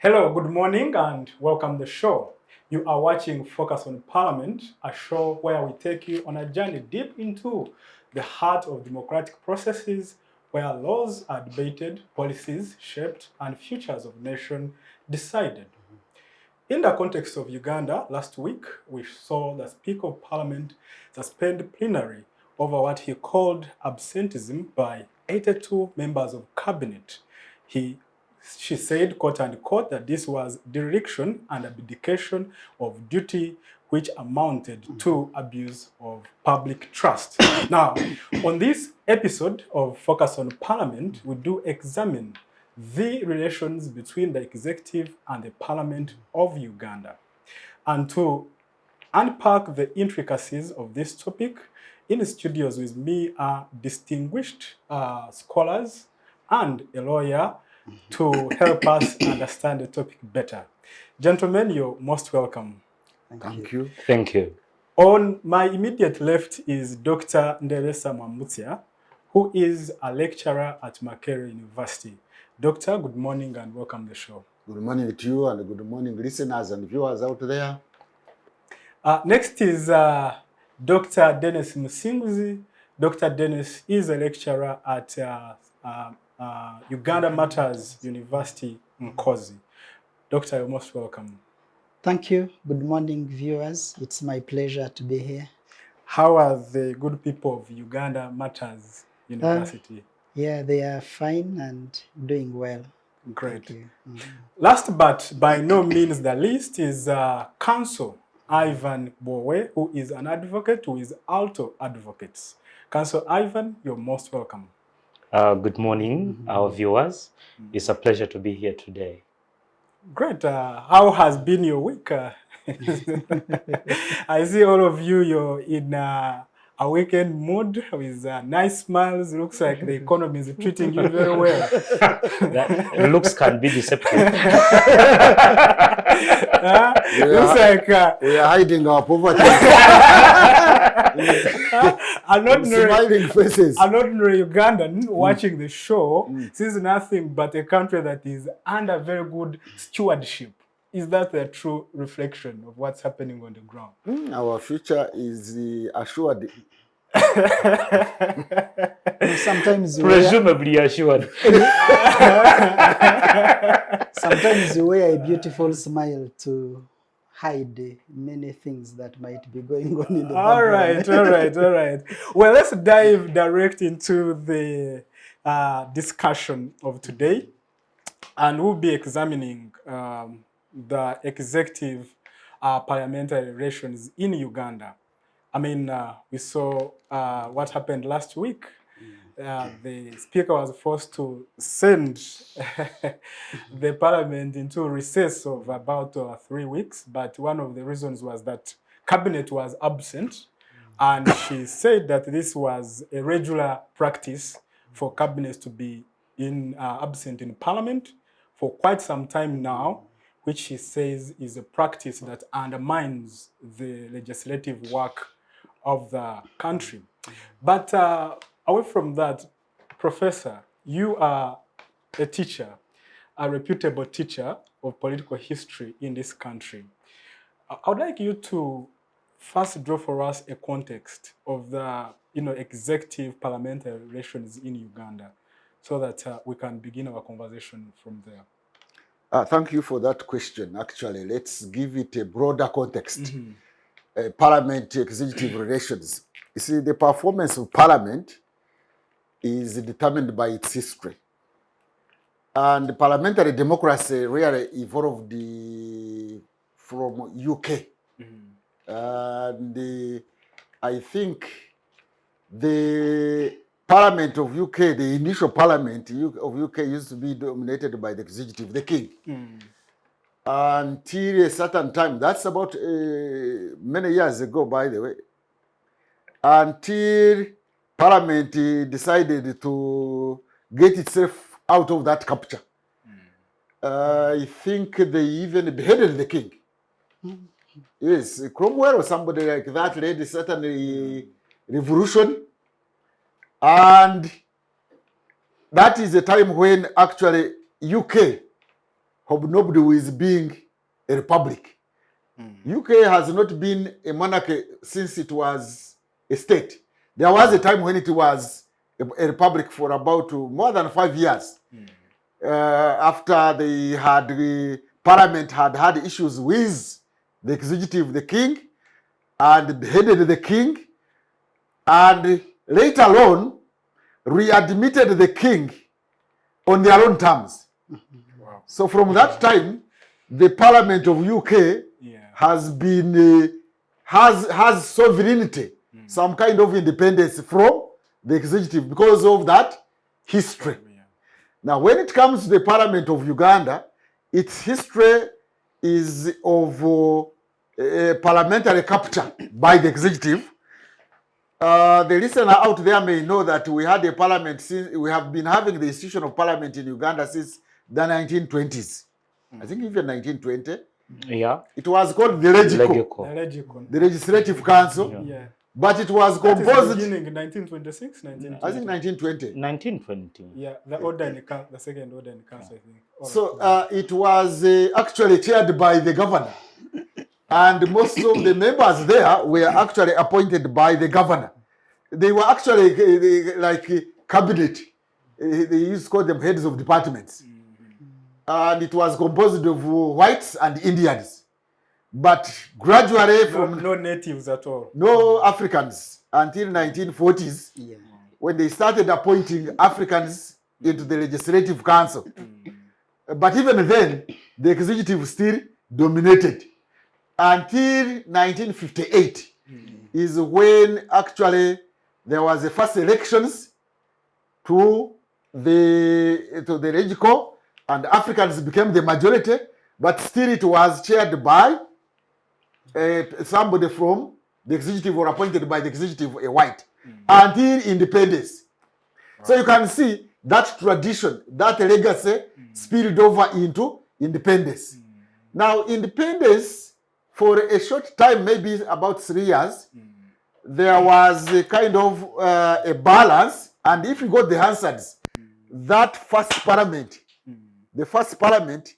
Hello, good morning and welcome to the show. You are watching Focus on Parliament, a show where we take you on a journey deep into the heart of democratic processes where laws are debated, policies shaped, and futures of nation decided. In the context of Uganda, last week, we saw the Speaker of Parliament suspend plenary over what he called absenteeism by 82 members of cabinet. She said, quote unquote, that this was dereliction and abdication of duty which amounted to abuse of public trust. Now, on this episode of Focus on Parliament, we do examine the relations between the executive and the parliament of Uganda. And to unpack the intricacies of this topic, in the studios with me are distinguished scholars and a lawyer to help us understand the topic better. Gentlemen, you're most welcome. Thank you. Thank you. On my immediate left is Dr. Ndebesa Mwambutsya, who is a lecturer at Makerere University. Doctor, good morning and welcome to the show. Good morning to you and good morning listeners and viewers out there. Next is Dr. Denis Musinguzi. Dr. Denis is a lecturer at Uganda Martyrs University, Nkozi. Doctor, you're most welcome. Thank you. Good morning, viewers. It's my pleasure to be here. How are the good people of Uganda Martyrs University? Yeah, they are fine and doing well. Great. Thank you. Last but by no means the least is Counsel Ivan Bwowe, who is an advocate who is also advocates. Counsel Ivan, you're most welcome. Good morning, our viewers. It's a pleasure to be here today. Great. How has been your week? I see all of you, you're in a weekend mood with nice smiles. Looks like the economy is treating you very well. That looks can be deceptive. Looks like we are hiding our poverty. an Smiling faces. ordinary Ugandan watching the show sees nothing but a country that is under very good stewardship. Is that a true reflection of what's happening on the ground? Our future is assured. Sometimes Presumably assured. sometimes you wear a beautiful smile to hide many things that might be going on in the All right. Well, let's dive direct into the discussion of today, and we'll be examining the executive parliamentary relations in Uganda. I mean, we saw what happened last week. The speaker was forced to send the parliament into recess of about 3 weeks, but one of the reasons was that cabinet was absent, and she said that this was a regular practice for cabinets to be absent in parliament for quite some time now, which she says is a practice that undermines the legislative work of the country. But away from that, Professor, you are a teacher, a reputable teacher of political history in this country. I would like you to first draw for us a context of the executive parliamentary relations in Uganda, so that we can begin our conversation from there. Thank you for that question. Actually, let's give it a broader context. Parliament executive relations. You see, the performance of parliament is determined by its history. And parliamentary democracy really evolved from UK. And I think the Parliament of UK, the initial Parliament of UK used to be dominated by the executive, the king. Until a certain time, that's about many years ago, by the way, until Parliament decided to get itself out of that capture. I think they even beheaded the king. Yes, Cromwell or somebody like that led a certain revolution. And that is the time when actually UK hobnobbed with being a republic. UK has not been a monarchy since it was a state. There was a time when it was a republic for about more than 5 years. After they had Parliament had issues with the executive, the king, and beheaded the king, and later on readmitted the king on their own terms. Wow. So from that time, the Parliament of UK has been has sovereignty, some kind of independence from the executive because of that history. Now, when it comes to the Parliament of Uganda, its history is of parliamentary capture by the executive. The listener out there may know that we had a parliament since we have been having the institution of parliament in Uganda since the 1920s. I think even 1920. Yeah. It was called the Legico, the Legislative Council. Yeah. But it was That is composed. beginning in 1926, 1920. I think 1920. 1920. Yeah, the order in the, the second order in the council, I think. So it was actually chaired by the governor. And most of the members there were actually appointed by the governor. They were actually like cabinet. They used to call them heads of departments. And it was composed of whites and Indians. But gradually from... No natives at all. No Africans until 1940s, when they started appointing Africans into the Legislative Council. But even then, the executive still dominated. Until 1958 is when actually there was the first elections to the Legico, and Africans became the majority, but still it was chaired by somebody from the executive or appointed by the executive, a white, until independence. Right. So you can see that tradition, that legacy spilled over into independence. Now, independence, for a short time, maybe about 3 years, there was a kind of a balance. And if you got the answers, that first parliament, the first parliament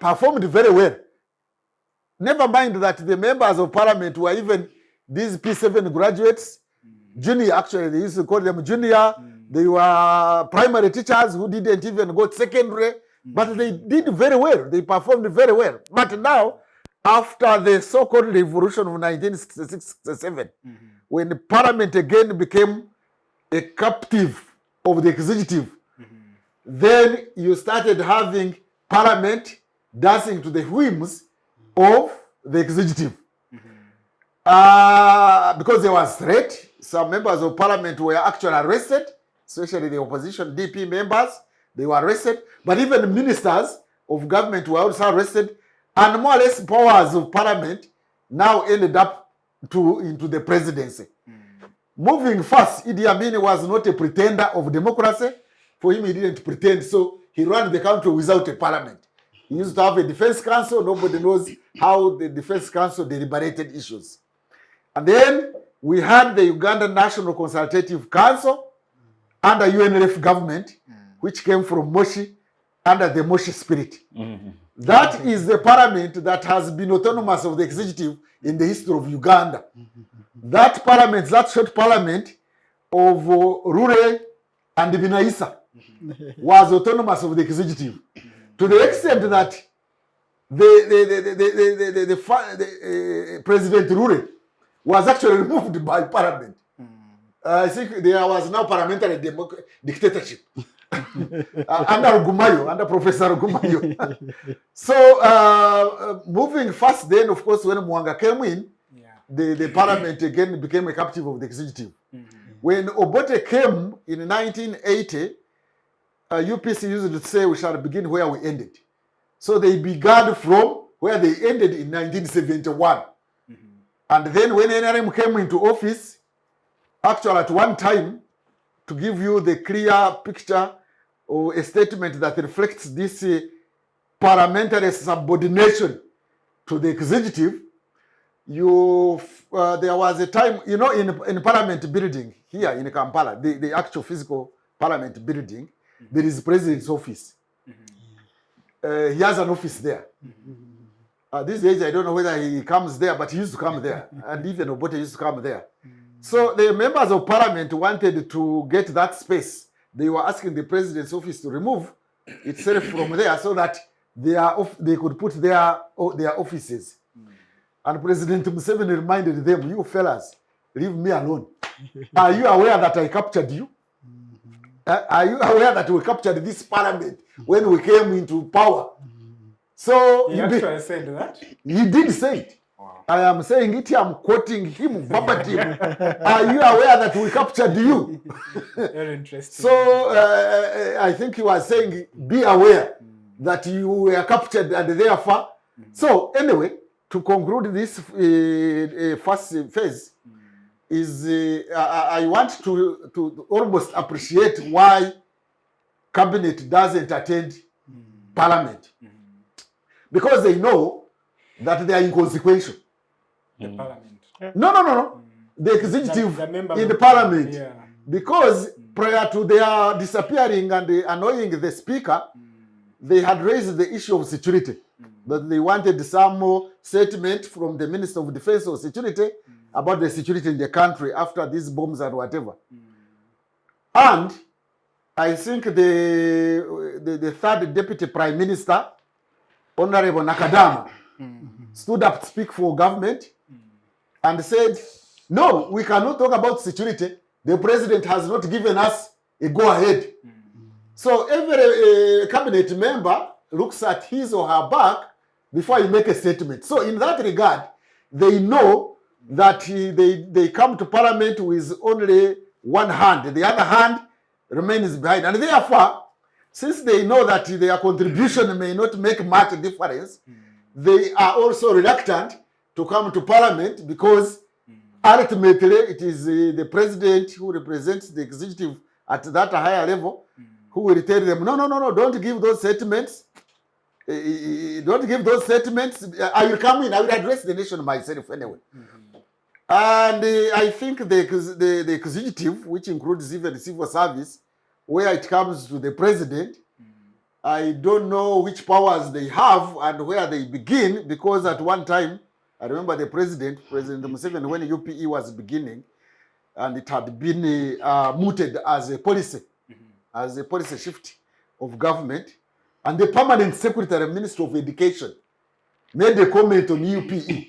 performed very well. Never mind that the members of parliament were even these P7 graduates, junior, actually, they used to call them junior. They were primary teachers who didn't even go secondary, but they did very well. They performed very well. But now, after the so-called revolution of 1967, when the parliament again became a captive of the executive, then you started having parliament dancing to the whims of the executive. Because there was threat, some members of parliament were actually arrested, especially the opposition DP members, they were arrested, but even ministers of government were also arrested, and more or less powers of parliament now ended up into the presidency. Moving fast, Idi Amin was not a pretender of democracy. For him, he didn't pretend, so he ran the country without a parliament. He used to have a defense council. Nobody knows how the defense council deliberated issues. And then we had the Uganda National Consultative Council under UNLF government, which came from Moshi, under the Moshi spirit. That is the parliament that has been autonomous of the executive in the history of Uganda. That parliament, that short parliament of Rure and Binaisa was autonomous of the executive. To the extent that the President Rure was actually removed by parliament. I think there was now parliamentary dictatorship under Gumayo, under Professor Gumayo. So moving fast, then of course when Mwanga came in, the parliament again became a captive of the executive. When Obote came in 1980, UPC used to say we shall begin where we ended. So they began from where they ended in 1971. And then when NRM came into office, actually at one time, to give you the clear picture or a statement that reflects this parliamentary subordination to the executive, there was a time, you know, in parliament building here in Kampala, the actual physical parliament building, there is president's office. he has an office there. These days, I don't know whether he comes there, but he used to come there. And even Obote used to come there. So the members of parliament wanted to get that space. They were asking the president's office to remove itself from there so that they could put their offices. And President Museveni reminded them, you fellas, leave me alone. Are you aware that I captured you? Are you aware that we captured this parliament when we came into power? So he actually said that? He did say it. Wow. I am saying it, I'm quoting him verbatim. Are you aware that we captured you? Very interesting. So I think he was saying, be aware that you were captured and therefore. So anyway, to conclude this first phase, is I want to almost appreciate why cabinet doesn't attend parliament. Because they know that they are inconsequential. The parliament. No. The executive the in the parliament. Yeah. Because prior to their disappearing and annoying the speaker, they had raised the issue of security. That they wanted some more statement from the Minister of Defense or Security about the security in the country after these bombs and whatever. And I think the third deputy prime minister, Honorable Nakadama, stood up to speak for government and said, no, we cannot talk about security. The president has not given us a go-ahead. So every cabinet member looks at his or her back before he makes a statement. So in that regard, they know that they come to parliament with only one hand. The other hand remains behind. And therefore, since they know that their contribution may not make much difference, they are also reluctant to come to parliament because ultimately it is the president who represents the executive at that higher level who will tell them, no, don't give those statements. Don't give those statements. I will come in. I will address the nation myself anyway. And I think the executive, which includes even the civil service, where it comes to the president, I don't know which powers they have and where they begin, because at one time, I remember the President Museveni, when UPE was beginning, and it had been mooted as a policy shift of government, and the permanent secretary, Minister of Education, made a comment on UPE.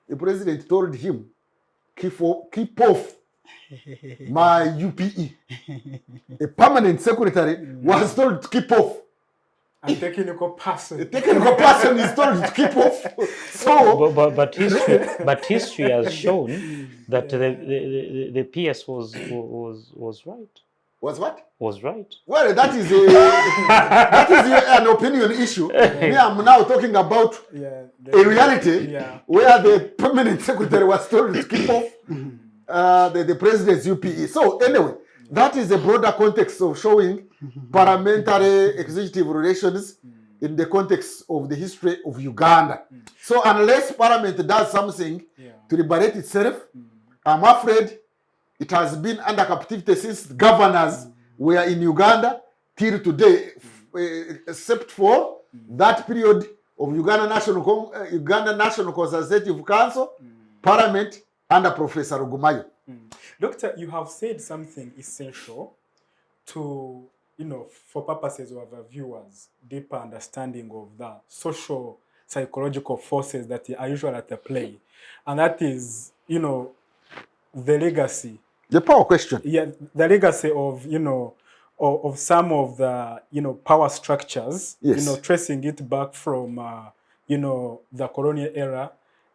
The president told him, keep off my UPE. A permanent secretary was told to keep off. A technical person. A technical person is told to keep off. So, but history has shown that the PS was right. Was what? Was right. Well, that is an opinion issue. Me, I'm now talking about a reality where the permanent secretary was told to keep off the president's UPE. So anyway, that is a broader context of showing parliamentary executive relations in the context of the history of Uganda. So unless parliament does something to liberate itself, I'm afraid it has been under captivity since the governors were in Uganda till today, except for that period of Uganda National Consultative Council, Parliament under Professor Rugumayo. Doctor, you have said something essential to, for purposes of our viewers, deeper understanding of the social, psychological forces that are usually at play. And that is, the legacy. The power question. Yeah, the legacy of, of some of the, power structures, yes. Tracing it back from, the colonial era,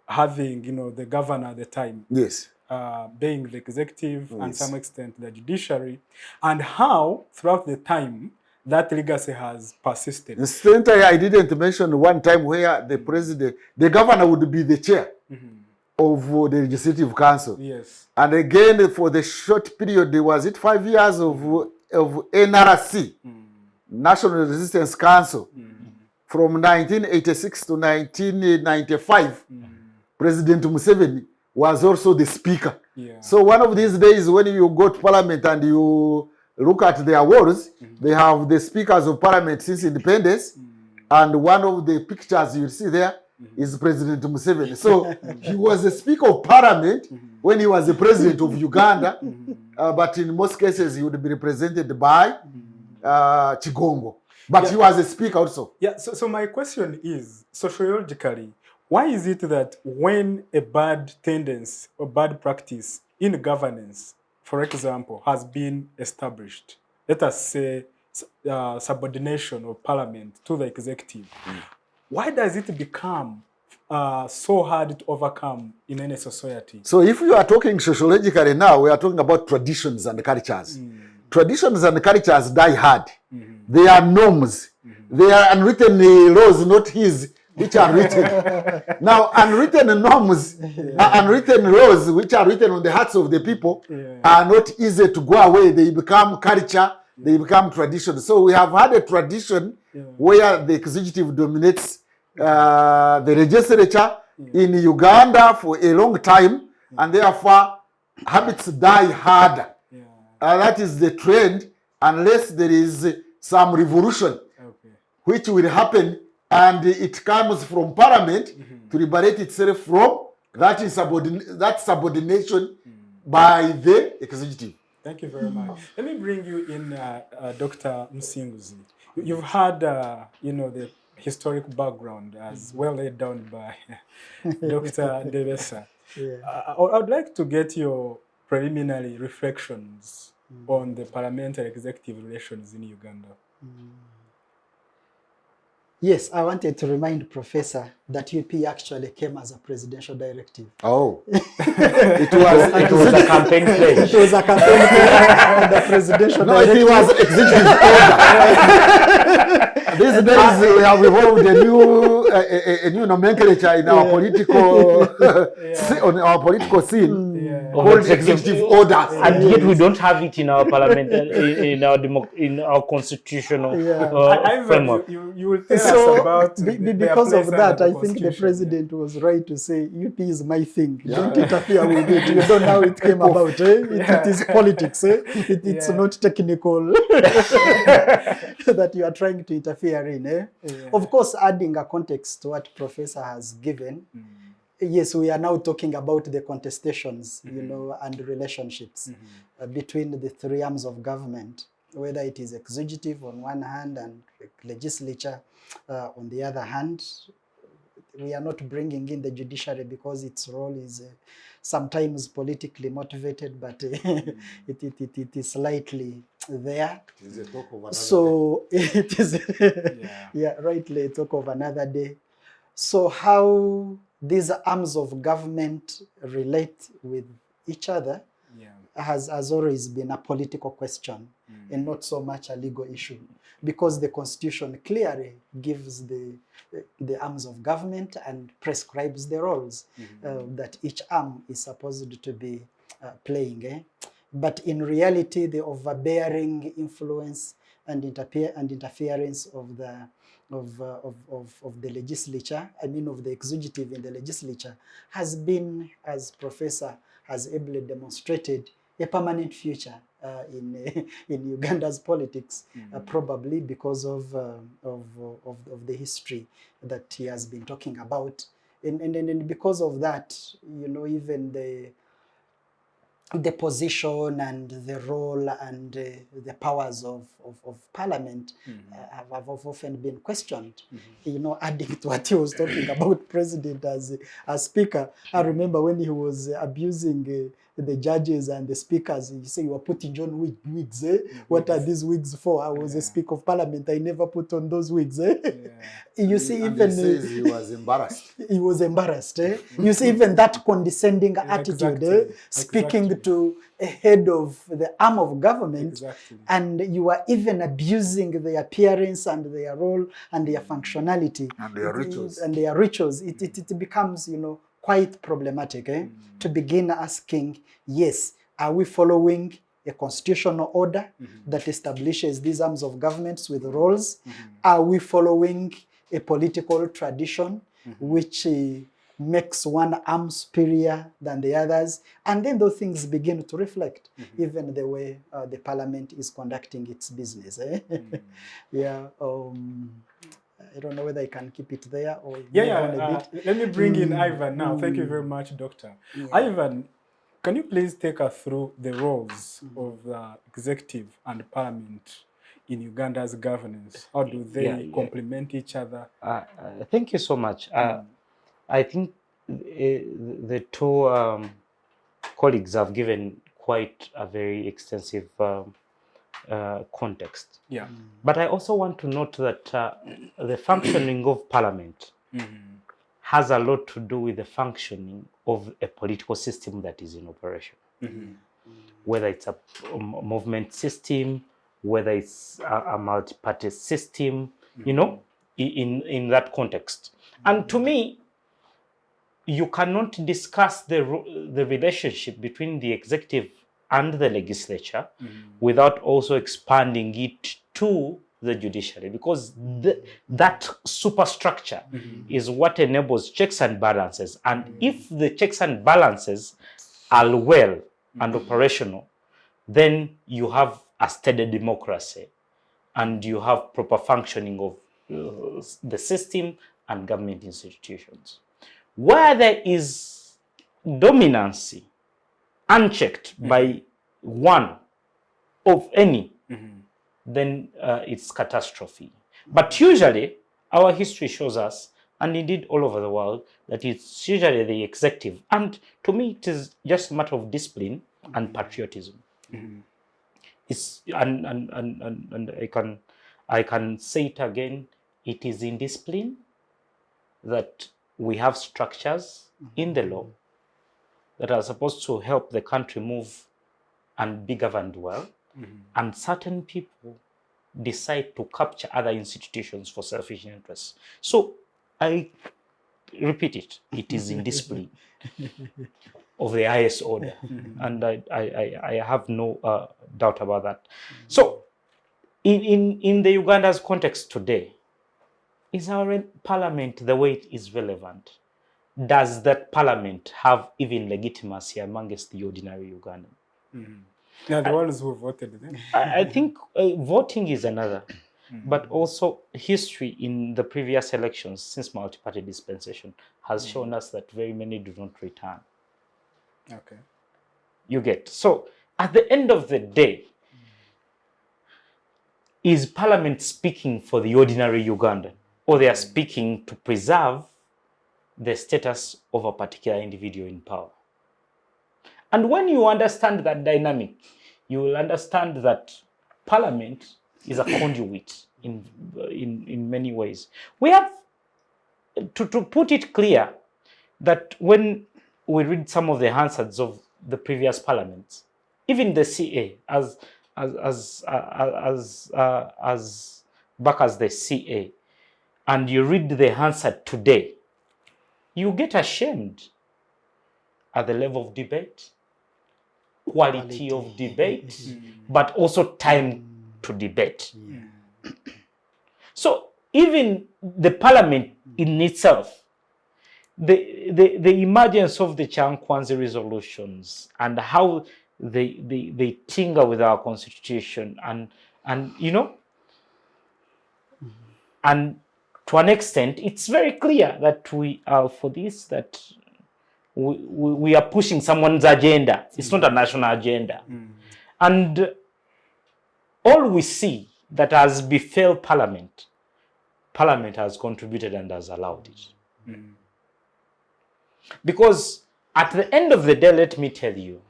having, the governor at the time. Yes. Being the executive and to some extent the judiciary, and how throughout the time that legacy has persisted. I didn't mention one time where the governor would be the chair of the Legislative Council. Yes. And again, for the short period, was it 5 years of NRC, National Resistance Council, from 1986 to 1995, President Museveni was also the speaker. Yeah. So one of these days when you go to parliament and you look at their walls, they have the speakers of parliament since independence, and one of the pictures you see there is President Museveni. So he was a Speaker of Parliament when he was the President of Uganda, but in most cases he would be represented by Chigongo. But he was a Speaker also. Yeah, so my question is, sociologically, why is it that when a bad tendency or bad practice in governance, for example, has been established, let us say subordination of parliament to the executive, why does it become so hard to overcome in any society? So if you are talking sociologically now, we are talking about traditions and cultures. Traditions and cultures die hard. They are norms. They are unwritten laws, not his, which are written. Now, unwritten norms, unwritten laws, which are written on the hearts of the people, are not easy to go away. They become culture, they become tradition. So we have had a tradition where the executive dominates the legislature in Uganda for a long time, and therefore habits die harder. That is the trend, unless there is some revolution which will happen, and it comes from parliament to liberate itself from that subordination by the executive. Thank you very much. Let me bring you in, Dr. Musinguzi. You've had, the historic background as well laid down by Dr. Ndebesa. I would like to get your preliminary reflections on the parliamentary executive relations in Uganda. Yes, I wanted to remind Professor that UP actually came as a presidential directive. Oh, It was a campaign pledge. It was a campaign plan and the presidential directive. it was executive order. These days we have evolved a new nomenclature in our political on our political scene called executive orders. And yet we don't have it in our parliament, in our constitutional framework. You will tell us about because of that, I think the president was right to say, UP is my thing. Don't interfere with it. You don't know how it came about. It is politics. It's not technical that you are trying to interfere in. Of course, adding a context to what Professor has given, yes, we are now talking about the contestations, and relationships between the three arms of government, whether it is executive on one hand and legislature on the other hand. We are not bringing in the judiciary because its role is sometimes politically motivated, but it is slightly there. It is a talk of another day. It is, rightly a talk of another day. So how these arms of government relate with each other has always been a political question and not so much a legal issue, because the Constitution clearly gives the arms of government and prescribes the roles that each arm is supposed to be playing. But in reality, the overbearing influence and interference of the legislature, of the executive in the legislature, has been, as Professor has ably demonstrated, a permanent future in Uganda's politics, probably because of the history that he has been talking about, and because of that, even the position and the role and the powers of parliament have often been questioned. Adding to what he was talking about, president as speaker, I remember when he was abusing the judges and the speakers, you say you are putting on wigs. What are these wigs for? I was a speaker of parliament. I never put on those wigs. You see, even he says he was embarrassed. He was embarrassed. You see, even that condescending attitude, speaking to a head of the arm of government, and you are even abusing their appearance and their role and their functionality and their rituals. It becomes, quite problematic to begin asking, yes, are we following a constitutional order that establishes these arms of governments with roles? Are we following a political tradition which makes one arm superior than the others? And then those things begin to reflect even the way the parliament is conducting its business. I don't know whether I can keep it there or yeah. Let me bring in Ivan now. Thank you very much, Doctor. Yeah. Ivan, can you please take us through the roles of the executive and parliament in Uganda's governance? How do they complement each other? Thank you so much. I think the two colleagues have given quite a very extensive context. Yeah. But I also want to note that the functioning of parliament has a lot to do with the functioning of a political system that is in operation. Whether it's a movement system, whether it's a multi-party system, you know, in that context. And to me, you cannot discuss the relationship between the executive and the legislature without also expanding it to the judiciary, because that superstructure is what enables checks and balances. And if the checks and balances are well and operational, then you have a steady democracy and you have proper functioning of the system and government institutions. Where there is dominancy unchecked by one of any, then it's catastrophe. But usually, our history shows us, and indeed all over the world, that it's usually the executive. And to me, it is just a matter of discipline and patriotism. It's and I can say it again. It is in discipline that we have structures in the law that are supposed to help the country move and be governed well, and certain people decide to capture other institutions for selfish interests. So I repeat it, it is in discipline of the highest order, and I have no doubt about that. So in the Uganda's context today, is our parliament the way it is relevant? Does that parliament have even legitimacy amongst the ordinary Ugandan? Yeah, the ones who voted then. I think voting is another, but also history in the previous elections since multi-party dispensation has shown us that very many do not return. Okay. You get. So at the end of the day, is parliament speaking for the ordinary Ugandan, or they are speaking to preserve the status of a particular individual in power? And when you understand that dynamic, you will understand that parliament is a conduit in many ways. We have to put it clear that when we read some of the answers of the previous parliaments, even the CA, as back as the CA, and you read the answer today, you get ashamed at the level of debate, quality of debate, but also time to debate. So even the parliament in itself, the emergence of the Kyankwanzi resolutions and how they tingle with our constitution and you know, and to an extent, it's very clear that we are for this, that we are pushing someone's agenda. It's not a national agenda. And all we see that has befell parliament has contributed and has allowed it. Because at the end of the day, let me tell you,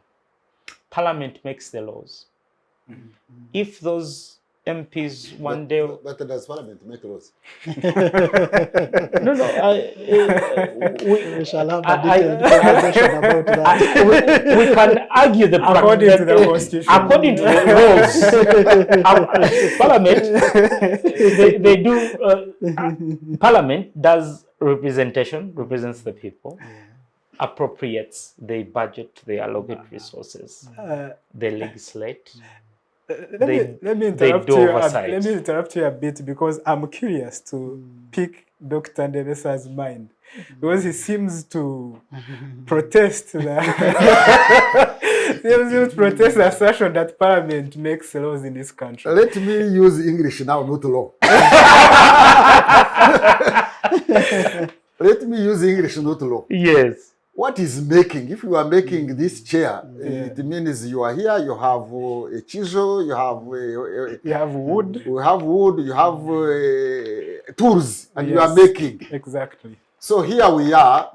parliament makes the laws. If those MPs one day... But does parliament make laws? No. We shall have a detailed conversation about that. We can argue the according to the constitution. According to the laws, parliament, they do. Parliament does representation, represents the people, appropriates, they budget, they allocate resources, they legislate. Let me interrupt you a bit, because I'm curious to pick Dr. Ndebesa's mind, because he seems to protest the assertion that Parliament makes laws in this country. Let me use English now, not law. Let me use English, not law. Yes. What is making? If you are making this chair, it means you are here, you have a chisel, you have wood. You have wood, you have tools, and you are making. Exactly. So here we are.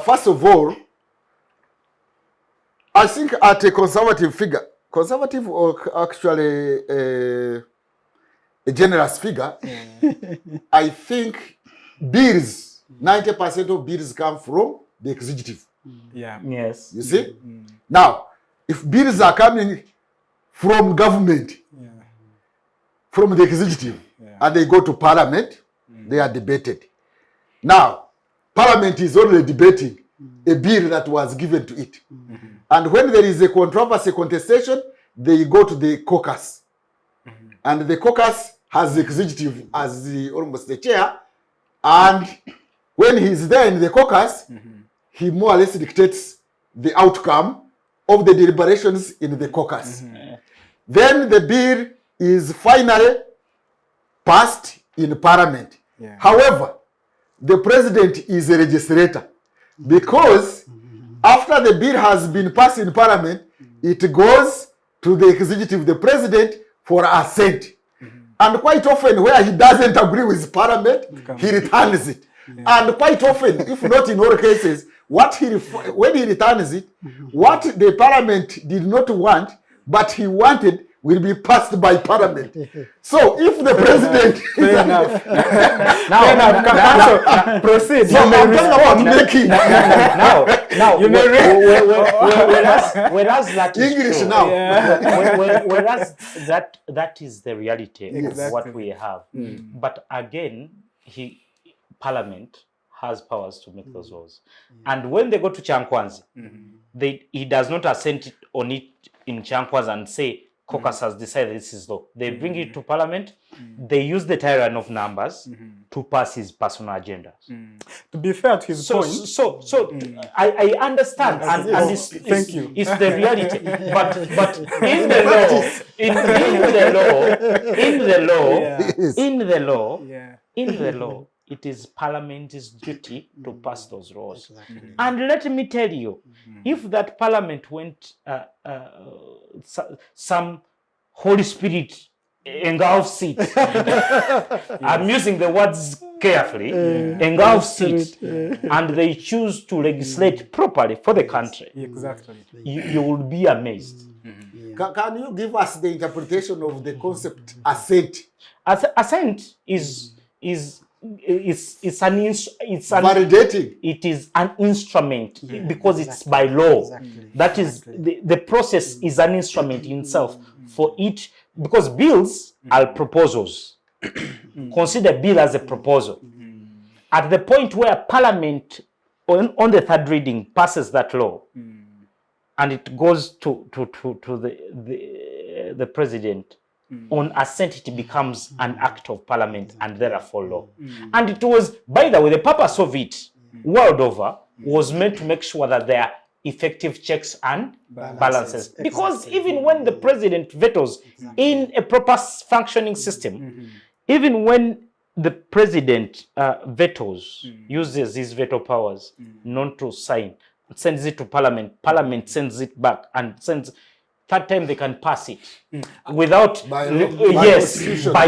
First of all, I think at a conservative figure, conservative or actually a generous figure, I think bills, 90% of bills come from the executive. Yeah. Yes. You see? Now, if bills are coming from government, from the executive, and they go to parliament, they are debated. Now, parliament is only debating a bill that was given to it. And when there is a controversy, contestation, they go to the caucus. And the caucus has the executive as almost the chair. And when he's there in the caucus, he more or less dictates the outcome of the deliberations in the caucus. Then the bill is finally passed in parliament. However, the president is a legislator, because after the bill has been passed in parliament, it goes to the executive, the president, for assent. And quite often, where he doesn't agree with parliament, he returns it. And quite often, if not in all cases, when he returns it, what the parliament did not want, but he wanted, will be passed by parliament. So if the president Fair enough. Now, proceed. So I'm talking about making Now, You may whereas that is English true. now. Whereas that is the reality of Exactly. what we have. But again, Parliament has powers to make those laws. And when they go to Chankwanzi, he does not assent on it in Chankwanzi and say, caucus has decided this is law. They bring it to Parliament. They use the tyrant of numbers to pass his personal agenda. To be fair to his point, I understand, and Thank you. It's the reality. But in the law, it is Parliament's duty to pass those laws. And let me tell you, if that Parliament went some Holy Spirit engulfs it, I'm using the words carefully, engulfs it, and they choose to legislate properly for the country, exactly. you will be amazed. Can you give us the interpretation of the concept assent? Assent is Validating. It is an instrument because it's by law. That is the process is an instrument in itself for it, because bills are proposals. Consider bill as a proposal. At the point where Parliament on the third reading passes that law, and it goes to the president, on assent it becomes an act of Parliament and therefore law. And it was, by the way, the purpose of it world over was meant to make sure that there are effective checks and balances. Because even when the president vetoes in a proper functioning system, even when the president vetoes, uses his veto powers not to sign, sends it to Parliament, Parliament sends it back and sends. Third time they can pass it without by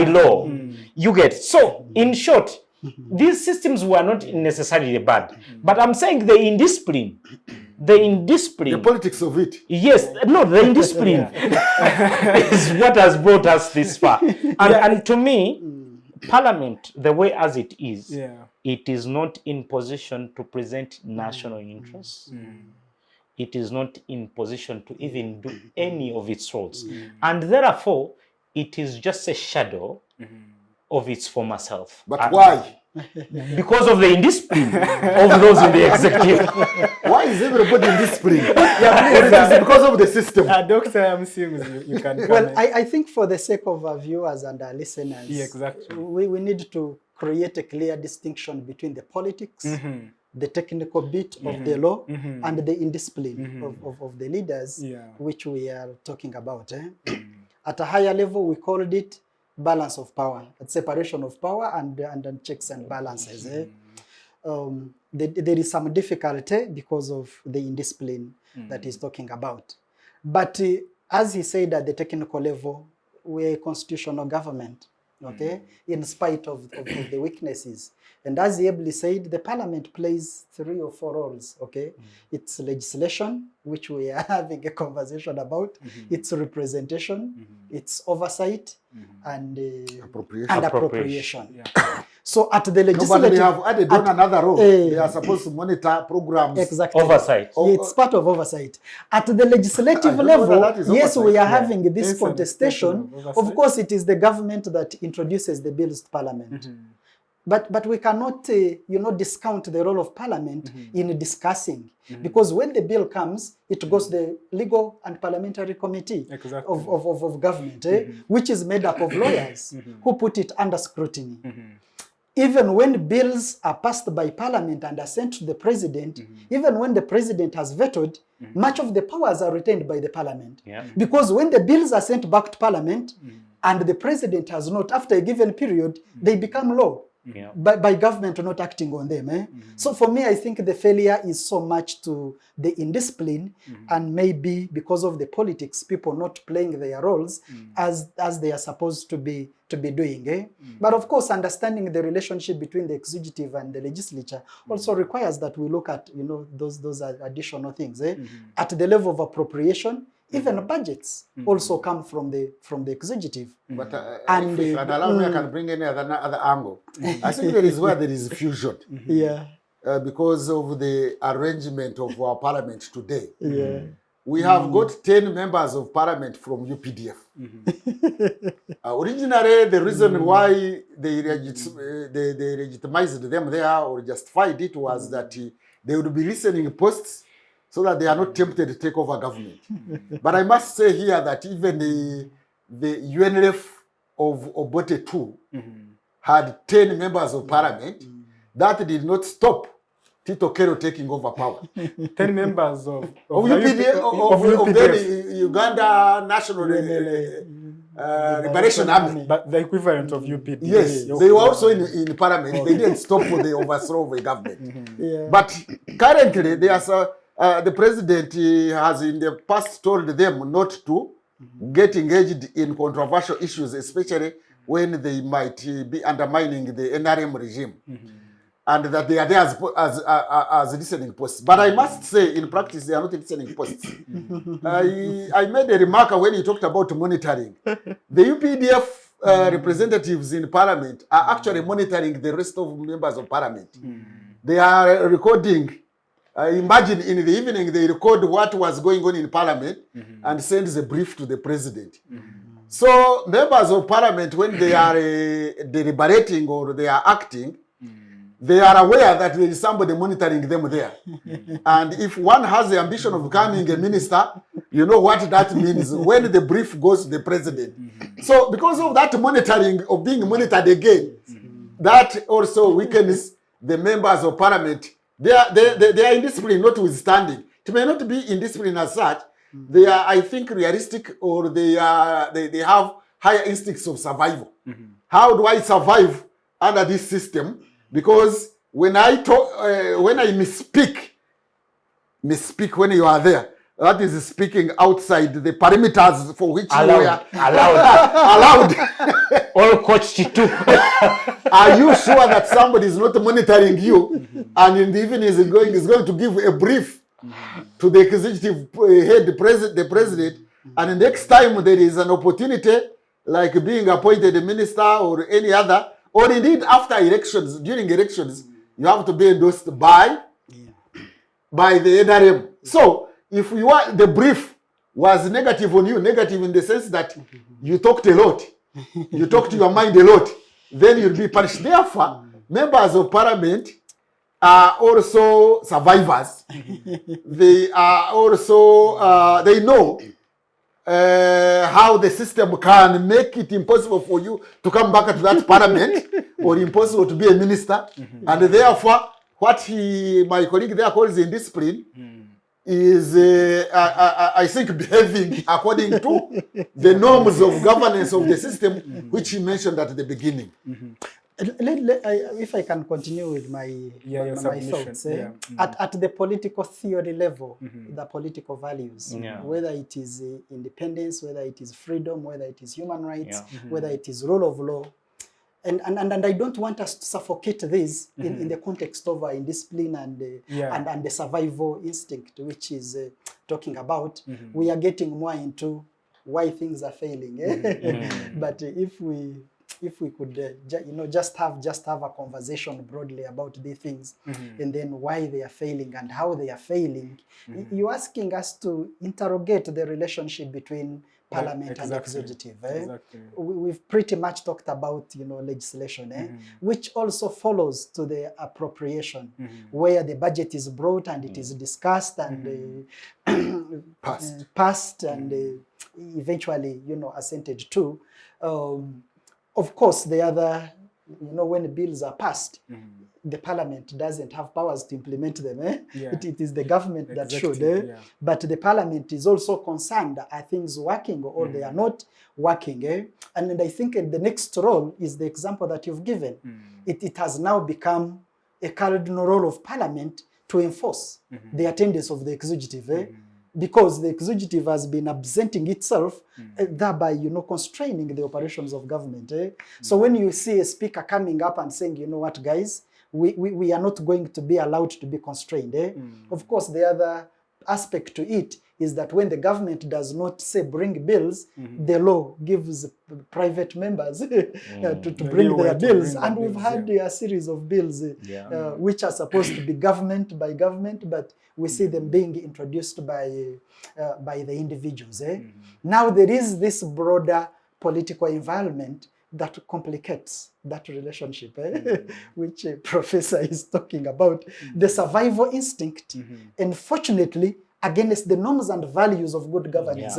law. You get. So in short, these systems were not necessarily bad, but I'm saying the indiscipline. The politics of it. Yes, no, the indiscipline is what has brought us this far. And to me, Parliament, the way as it is, it is not in position to present national interests. It is not in position to even do any of its roles. And therefore, it is just a shadow of its former self. But why? Because of the indiscipline of those in the executive. Why is everybody indisciplined? It is because of the system. Dr. Musinguzi, you can comment. Well, I think for the sake of our viewers and our listeners, exactly. we need to create a clear distinction between the politics, the technical bit of the law, and the indiscipline of the leaders, which we are talking about. At a higher level, we called it balance of power, separation of power and checks and balances. There is some difficulty because of the indiscipline that he's talking about. But as he said, at the technical level, we're a constitutional government, okay, in spite of the weaknesses. And as he ably said, the parliament plays 3 or 4 roles, okay? It's legislation, which we are having a conversation about. It's representation, it's oversight, and appropriation. So at the legislative... No, but they have added on another role. They are supposed to monitor programs. Exactly. Oversight. It's part of oversight. At the legislative level, yes, we are having this contestation. Of course, it is the government that introduces the bills to parliament. But we cannot, discount the role of parliament in discussing. Because when the bill comes, it goes to the legal and parliamentary committee of government, which is made up of lawyers who put it under scrutiny. Even when bills are passed by parliament and are sent to the president, even when the president has vetoed, much of the powers are retained by the parliament. Because when the bills are sent back to parliament and the president has not, after a given period, they become law. By government not acting on them. So for me, I think the failure is so much to the indiscipline and maybe because of the politics, people not playing their roles as they are supposed to be doing. But of course, understanding the relationship between the executive and the legislature also requires that we look at those additional things. At the level of appropriation, even budgets also come from the executive. But if allow me, I can bring any other angle. I think there is where there is fusion. Because of the arrangement of our parliament today. We have got 10 members of parliament from UPDF. Originally, the reason why they legitimized them there or justified it was that they would be listening posts so that they are not tempted to take over government. But I must say here that even the UNLF of Obote II had 10 members of parliament. That did not stop Tito Kero taking over power. 10 members of UPDF, the Uganda National Liberation Army. But the equivalent of UPDF. Yes, they were also in parliament. They didn't stop for the overthrow of the government. But currently, the president has in the past told them not to get engaged in controversial issues, especially when they might be undermining the NRM regime. And that they are there as listening posts. But I must say, in practice, they are not listening posts. I made a remark when you talked about monitoring. The UPDF representatives in parliament are actually monitoring the rest of members of parliament. They are recording. Imagine in the evening, they record what was going on in parliament and send the brief to the president. So members of parliament, when they are deliberating or they are acting, they are aware that there is somebody monitoring them there. And if one has the ambition of becoming a minister, you know what that means when the brief goes to the president. So because of that monitoring, of being monitored again, that also weakens the members of parliament. They are indiscipline notwithstanding. It may not be indiscipline as such. They are, I think, realistic, or they have higher instincts of survival. How do I survive under this system? Because when I misspeak when you are there, that is speaking outside the perimeters for which you are allowed. All coached too. Are you sure that somebody is not monitoring you, and in the evening is going to give a brief to the executive head, the president, and the next time there is an opportunity, like being appointed a minister or any other, or indeed after elections, during elections, you have to be endorsed by the NRM. So if the brief was negative on you, negative in the sense that you talked a lot, you talked your mind a lot, then you'll be punished. Therefore, members of parliament are also survivors. They are also, they know how the system can make it impossible for you to come back to that parliament or impossible to be a minister. And therefore, what my colleague there calls indiscipline is, I think, behaving according to the norms of governance of the system, which he mentioned at the beginning. If I can continue with my thoughts, at the political theory level, the political values, whether it is independence, whether it is freedom, whether it is human rights, whether it is rule of law, and I don't want us to suffocate this in the context of indiscipline and the survival instinct, which is talking about. We are getting more into why things are failing. But if we could just have a conversation broadly about these things, and then why they are failing and how they are failing, you're asking us to interrogate the relationship between parliament and executive. We've pretty much talked about legislation, which also follows to the appropriation, where the budget is brought and it is discussed and passed and eventually assented to. Of course, the other, when bills are passed, the parliament doesn't have powers to implement them. It is the government that should. But the parliament is also concerned, are things working or they are not working. And I think the next role is the example that you've given. It has now become a cardinal role of parliament to enforce the attendance of the executive. Because the executive has been absenting itself, thereby, constraining the operations of government. So when you see a speaker coming up and saying, you know what, guys, we are not going to be allowed to be constrained. Of course, the other aspect to it is that when the government does not say bring bills, the law gives private members to bring their bills. And we've had a series of bills which are supposed to be government by government, but we see them being introduced by the individuals. Now there is this broader political environment that complicates that relationship, which Professor is talking about, the survival instinct, and fortunately, against the norms and values of good governance.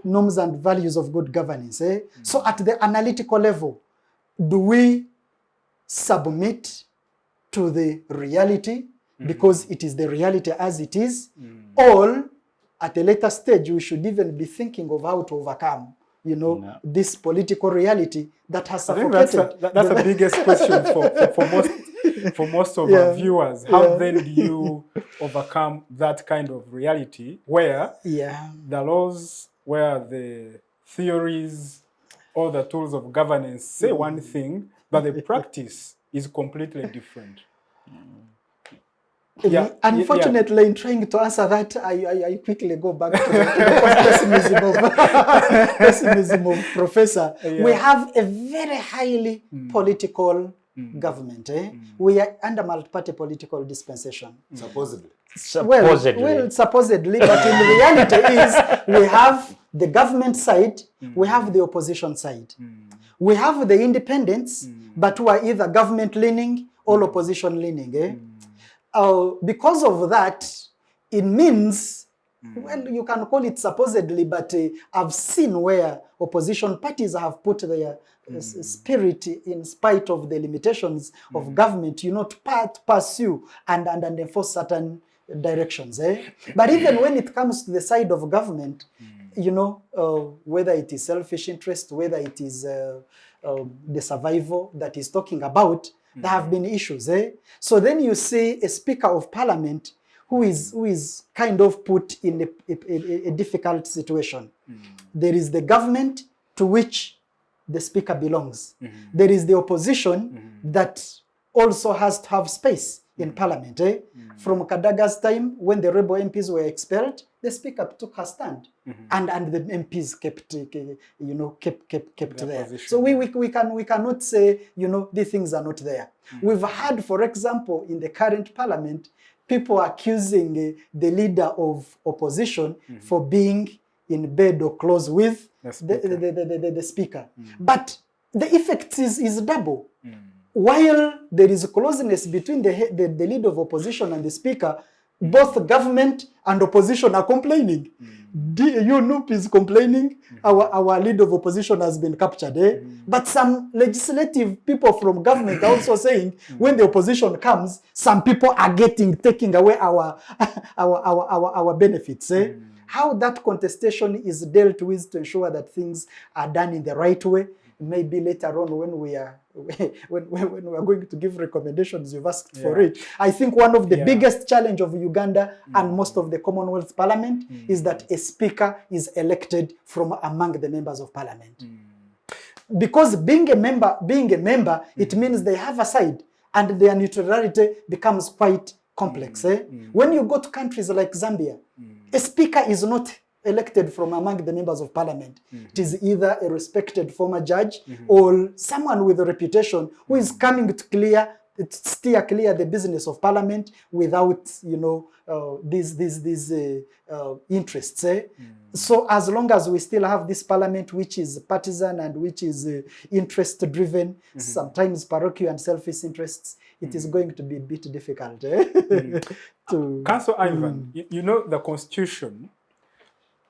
Norms and values of good governance. So at the analytical level, do we submit to the reality because it is the reality as it is, or at a later stage we should even be thinking of how to overcome this political reality that has suffocated. I think that's the biggest question for most of our viewers. How then do you overcome that kind of reality where the laws, where the theories, all the tools of governance say one thing, but the practice is completely different? Unfortunately, in trying to answer that, I quickly go back to the pessimism of Professor. We have a very highly political government. We are under multi-party political dispensation. Supposedly. Well, supposedly, but in reality is we have the government side, we have the opposition side. We have the independents, but who are either government-leaning or opposition-leaning. Because of that, it means, well, you can call it supposedly, but I've seen where opposition parties have put their spirit in spite of the limitations of government, to pursue and enforce certain directions. But even when it comes to the side of government, whether it is selfish interest, whether it is the survival that he's talking about, there have been issues. So then you see a Speaker of Parliament who is kind of put in a difficult situation. There is the government to which the Speaker belongs. There is the opposition that also has to have space in Parliament. From Kadaga's time, when the rebel MPs were expelled, the Speaker took her stand, and the MPs kept there. Position. So we cannot say these things are not there. We've had, for example, in the current Parliament, people accusing the leader of opposition for being in bed or close with the Speaker. But the effect is double. While there is a closeness between the leader of opposition and the Speaker, Both government and opposition are complaining. UNUP is complaining, our leader of opposition has been captured. But some legislative people from government are also saying when the opposition comes, some people are taking away our benefits. How that contestation is dealt with to ensure that things are done in the right way, maybe later on when we are going to give recommendations, you've asked for it. I think one of the biggest challenge of Uganda and most of the Commonwealth Parliament is that a speaker is elected from among the members of Parliament. Because being a member, it means they have a side and their neutrality becomes quite complex. When you go to countries like Zambia, a speaker is not elected from among the members of Parliament. It is either a respected former judge or someone with a reputation who is coming to steer clear the business of Parliament without, these interests. So as long as we still have this Parliament which is partisan and which is interest driven, sometimes parochial and selfish interests, it is going to be a bit difficult. Councillor Ivan, the Constitution,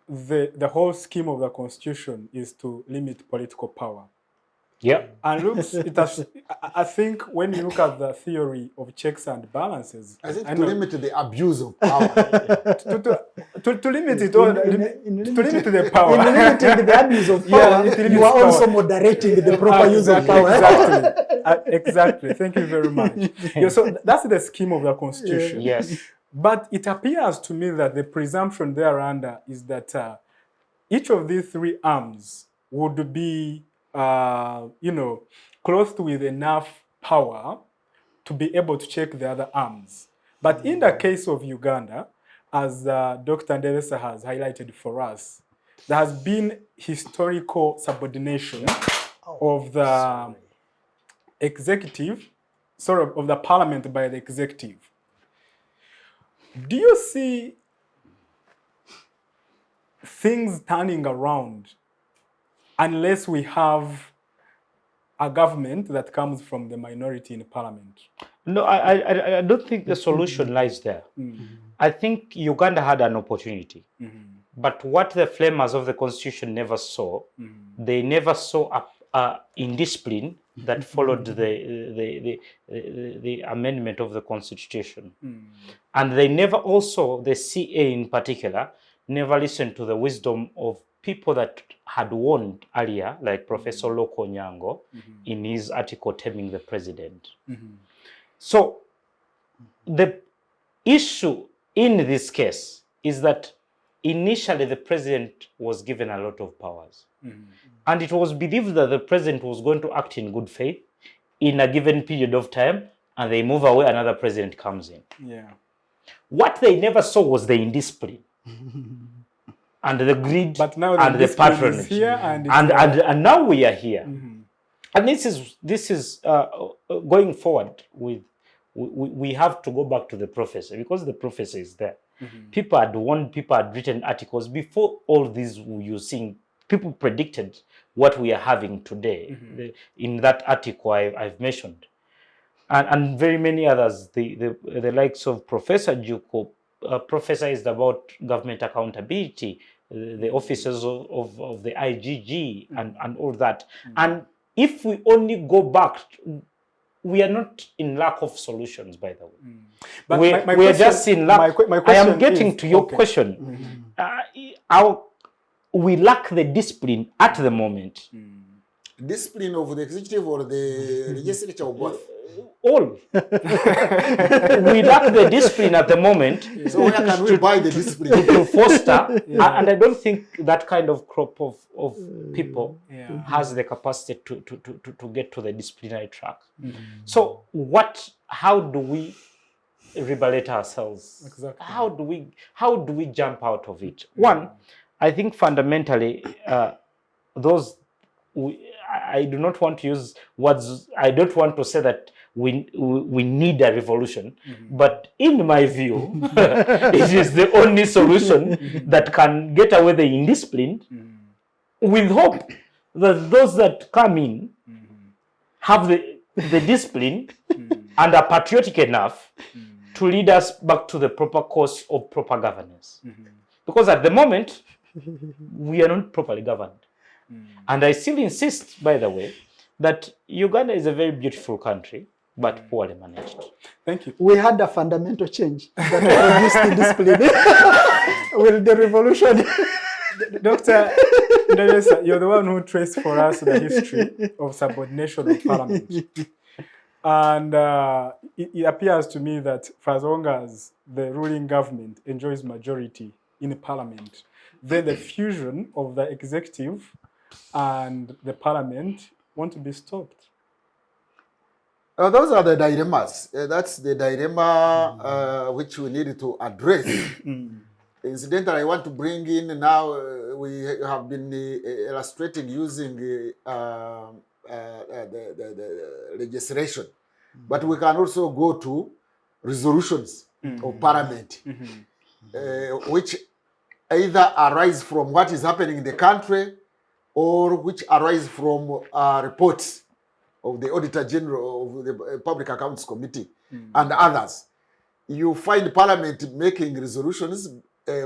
the whole scheme of the Constitution is to limit political power. Yeah. And looks, I think when you look at the theory of checks and balances, I think to limit the abuse of power. to limit it, to limit the power. In limiting the abuse of power, you are also moderating the proper use of power. Exactly. Exactly. Thank you very much. So that's the scheme of the Constitution. Yes. But it appears to me that the presumption thereunder is that each of these three arms would be, clothed with enough power to be able to check the other arms. But in the case of Uganda, as Dr. Ndebesa has highlighted for us, there has been historical subordination of the executive, of the parliament by the executive. Do you see things turning around unless we have a government that comes from the minority in parliament? No, I don't think the solution lies there. I think Uganda had an opportunity. But what the framers of the Constitution never saw, they never saw indiscipline that followed the amendment of the Constitution. And they never also, the CA in particular, never listened to the wisdom of people that had warned earlier, like Professor Loko Nyango, in his article Taming the President. So the issue in this case is that initially the president was given a lot of powers. And it was believed that the president was going to act in good faith in a given period of time, and they move away, another president comes in. What they never saw was the indiscipline and the greed and the patronage. And now we are here. And this is going forward with, we have to go back to the prophecy, because the prophecy is there. People had warned, people had written articles before all these you're seeing. People predicted what we are having today in that article I've mentioned. And very many others, the likes of Professor Juko prophesied about government accountability, the officers of the IGG and all that. And if we only go back, we are not in lack of solutions, by the way. But we are just in lack. I am getting to your question. We lack the discipline at the moment. Discipline of the executive or the legislature or both? All. We lack the discipline at the moment. So where can we buy the discipline? To foster, and I don't think that kind of crop of people has the capacity to get to the disciplinary track. So how do we liberate ourselves? Exactly. How do we jump out of it? One, I think fundamentally, I do not want to use words. I don't want to say that we need a revolution, but in my view, it is the only solution that can get away the indiscipline, with hope that those that come in have the discipline and are patriotic enough to lead us back to the proper course of proper governance. Because at the moment, we are not properly governed. And I still insist, by the way, that Uganda is a very beautiful country, but poorly managed. Thank you. We had a fundamental change that produced discipline with the revolution. Dr. Ndebesa, you're the one who traced for us the history of subordination of parliament. And it appears to me that for as long as the ruling government enjoys majority in the parliament, then the fusion of the executive and the parliament want to be stopped. Those are the dilemmas. That's the dilemma which we need to address. Incidentally, I want to bring in now, we have been illustrating using the legislation, but we can also go to resolutions of parliament, which either arise from what is happening in the country or which arise from reports of the Auditor General of the Public Accounts Committee and others. You find parliament making resolutions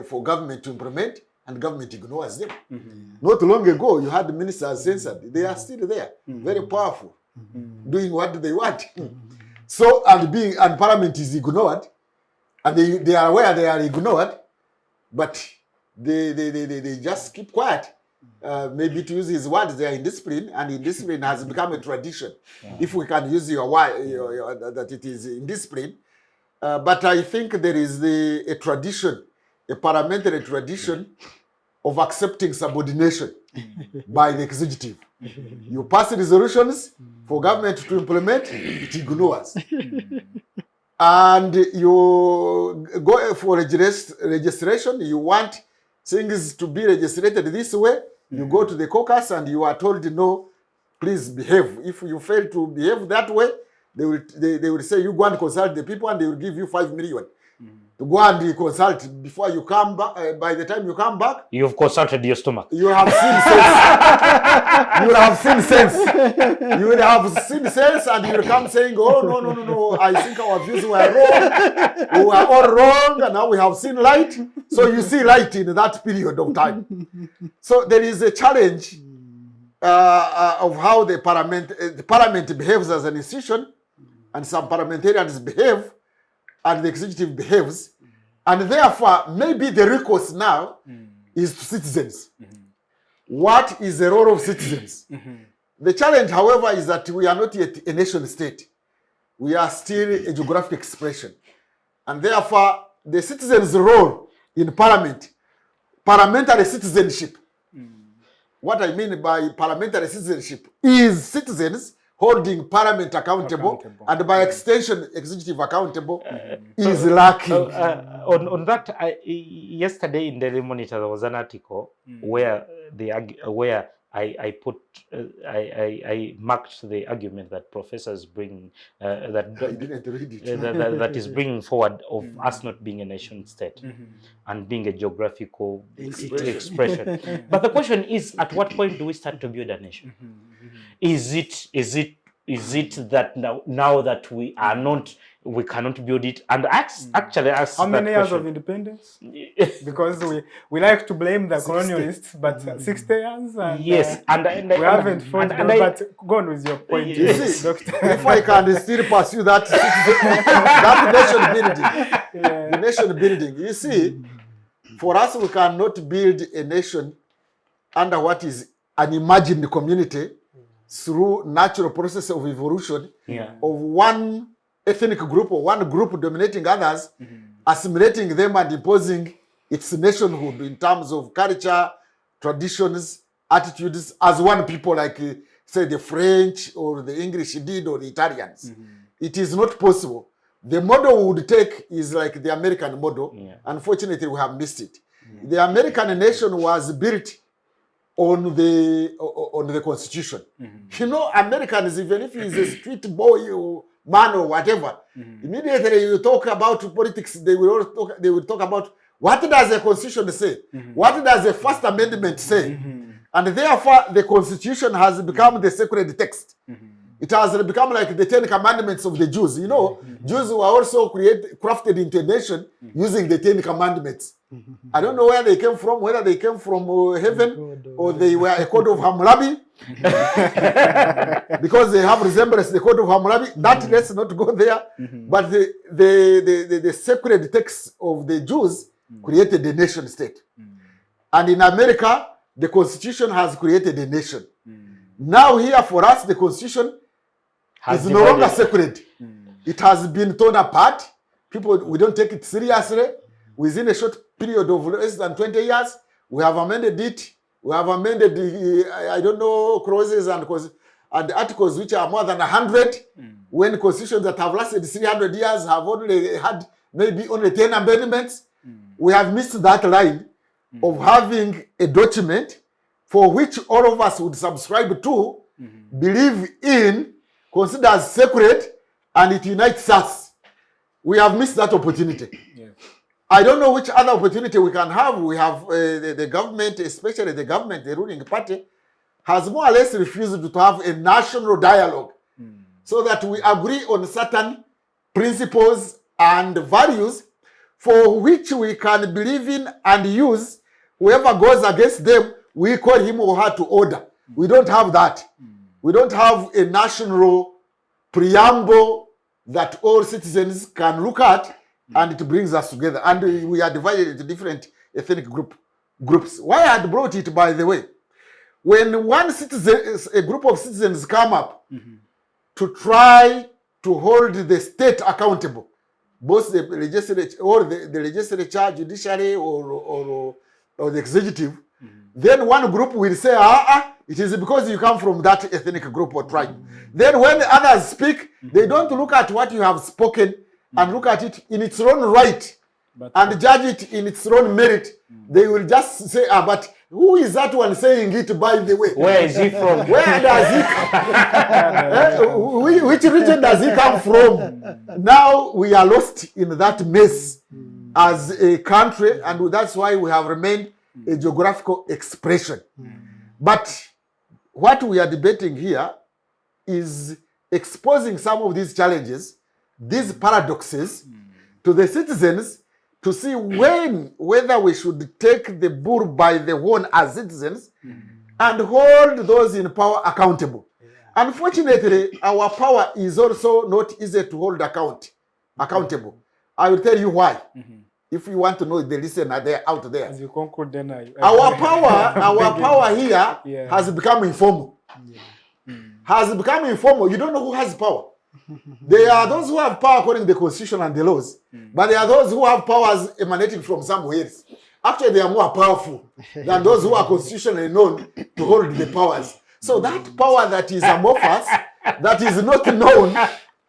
for government to implement, and government ignores them. Not long ago, you had ministers censored. They are still there, very powerful, doing what they want. So, and parliament is ignored, and they are aware they are ignored, but they just keep quiet. Maybe to use his words, they are indiscipline, and indiscipline has become a tradition. If we can use your word, that it is indiscipline. But I think there is a tradition, a parliamentary tradition of accepting subordination by the executive. You pass resolutions for government to implement, it ignores. And you go for registration, you want things to be registered this way, you go to the caucus and you are told, no, please behave. If you fail to behave that way, they will say, you go and consult the people, and they will give you 5 million to go and consult before you come back. By the time you come back, You've consulted your stomach. you have seen sense. You will have seen sense. You will have seen sense, and you will come saying, oh, no, I think our views were wrong. We were all wrong, and now we have seen light. So you see light in that period of time. So there is a challenge of how the parliament behaves as an institution, and some parliamentarians behave, and the executive behaves, and therefore maybe the recourse now is to citizens. What is the role of citizens? The challenge, however, is that we are not yet a nation state. We are still a geographic expression, and therefore the citizens' role in parliament, parliamentary citizenship. What I mean by parliamentary citizenship is citizens holding parliament accountable, and by extension, executive accountable, is lacking. On that, yesterday in Daily Monitor, there was an article where I marked the argument that professors bring that is bringing forward of us not being a nation state and being a geographical expression. But the question is, at what point do we start to build a nation? Is it that now that we are not, we cannot build it? And actually ask how many years question. of independence? Because we like to blame the colonialists, but 60 years. And, yes, and we haven't fought. But go on with your point. Yes. Doctor. If I can still pursue that, that nation building, the nation building. You see, for us, we cannot build a nation under what is an imagined community through natural process of evolution of one ethnic group or one group dominating others, assimilating them and imposing its nationhood in terms of culture, traditions, attitudes as one people, like say the French or the English did, or the Italians. It is not possible. The model we would take is like the American model. Unfortunately, we have missed it. The American nation was built on the Constitution. You know, Americans, even if he's a street boy or man or whatever, immediately you talk about politics, they will talk about what does the Constitution say? What does the First Amendment say? And therefore, the Constitution has become the sacred text. It has become like the 10 Commandments of the Jews. You know, Jews were also crafted into a nation using the 10 Commandments. I don't know where they came from, whether they came from heaven or they were a code of Hammurabi. Because they have resemblance to the code of Hammurabi. That let's not go there. But the sacred texts of the Jews created a nation state. And in America, the Constitution has created a nation. Now here for us, the Constitution is no longer sacred. It has been torn apart. People, we don't take it seriously. Within a short period of less than 20 years, we have amended it. We have amended the, I don't know, clauses and articles which are more than 100. When constitutions that have lasted 300 years have only had maybe only 10 amendments. We have missed that line of having a document for which all of us would subscribe to, believe in, consider as sacred, and it unites us. We have missed that opportunity. Yes. I don't know which other opportunity we can have. We have the government, especially the government, the ruling party, has more or less refused to have a national dialogue so that we agree on certain principles and values for which we can believe in and use. Whoever goes against them, we call him or her to order. We don't have that. We don't have a national preamble that all citizens can look at, and it brings us together. And we are divided into different ethnic groups. Why I had brought it, by the way, when a group of citizens come up to try to hold the state accountable, both the legislature or the legislature, judiciary, or the executive, then one group will say, it is because you come from that ethnic group or tribe. Then when others speak, they don't look at what you have spoken and look at it in its own right and judge it in its own merit. They will just say, but who is that one saying it, by the way? Where is he from? Where does he which region does he come from? Now we are lost in that mess as a country, and that's why we have remained a geographical expression. But what we are debating here is exposing some of these challenges, these paradoxes, to the citizens to see whether we should take the bull by the horn as citizens and hold those in power accountable. Unfortunately, our power is also not easy to hold accountable. I will tell you why. If you want to know the listener out there. As you conclude, then our power here has become informal. Has become informal. You don't know who has power. There are those who have power according to the constitution and the laws, but there are those who have powers emanating from somewhere else. Actually, they are more powerful than those who are constitutionally known to hold the powers. So that power that is amorphous, that is not known,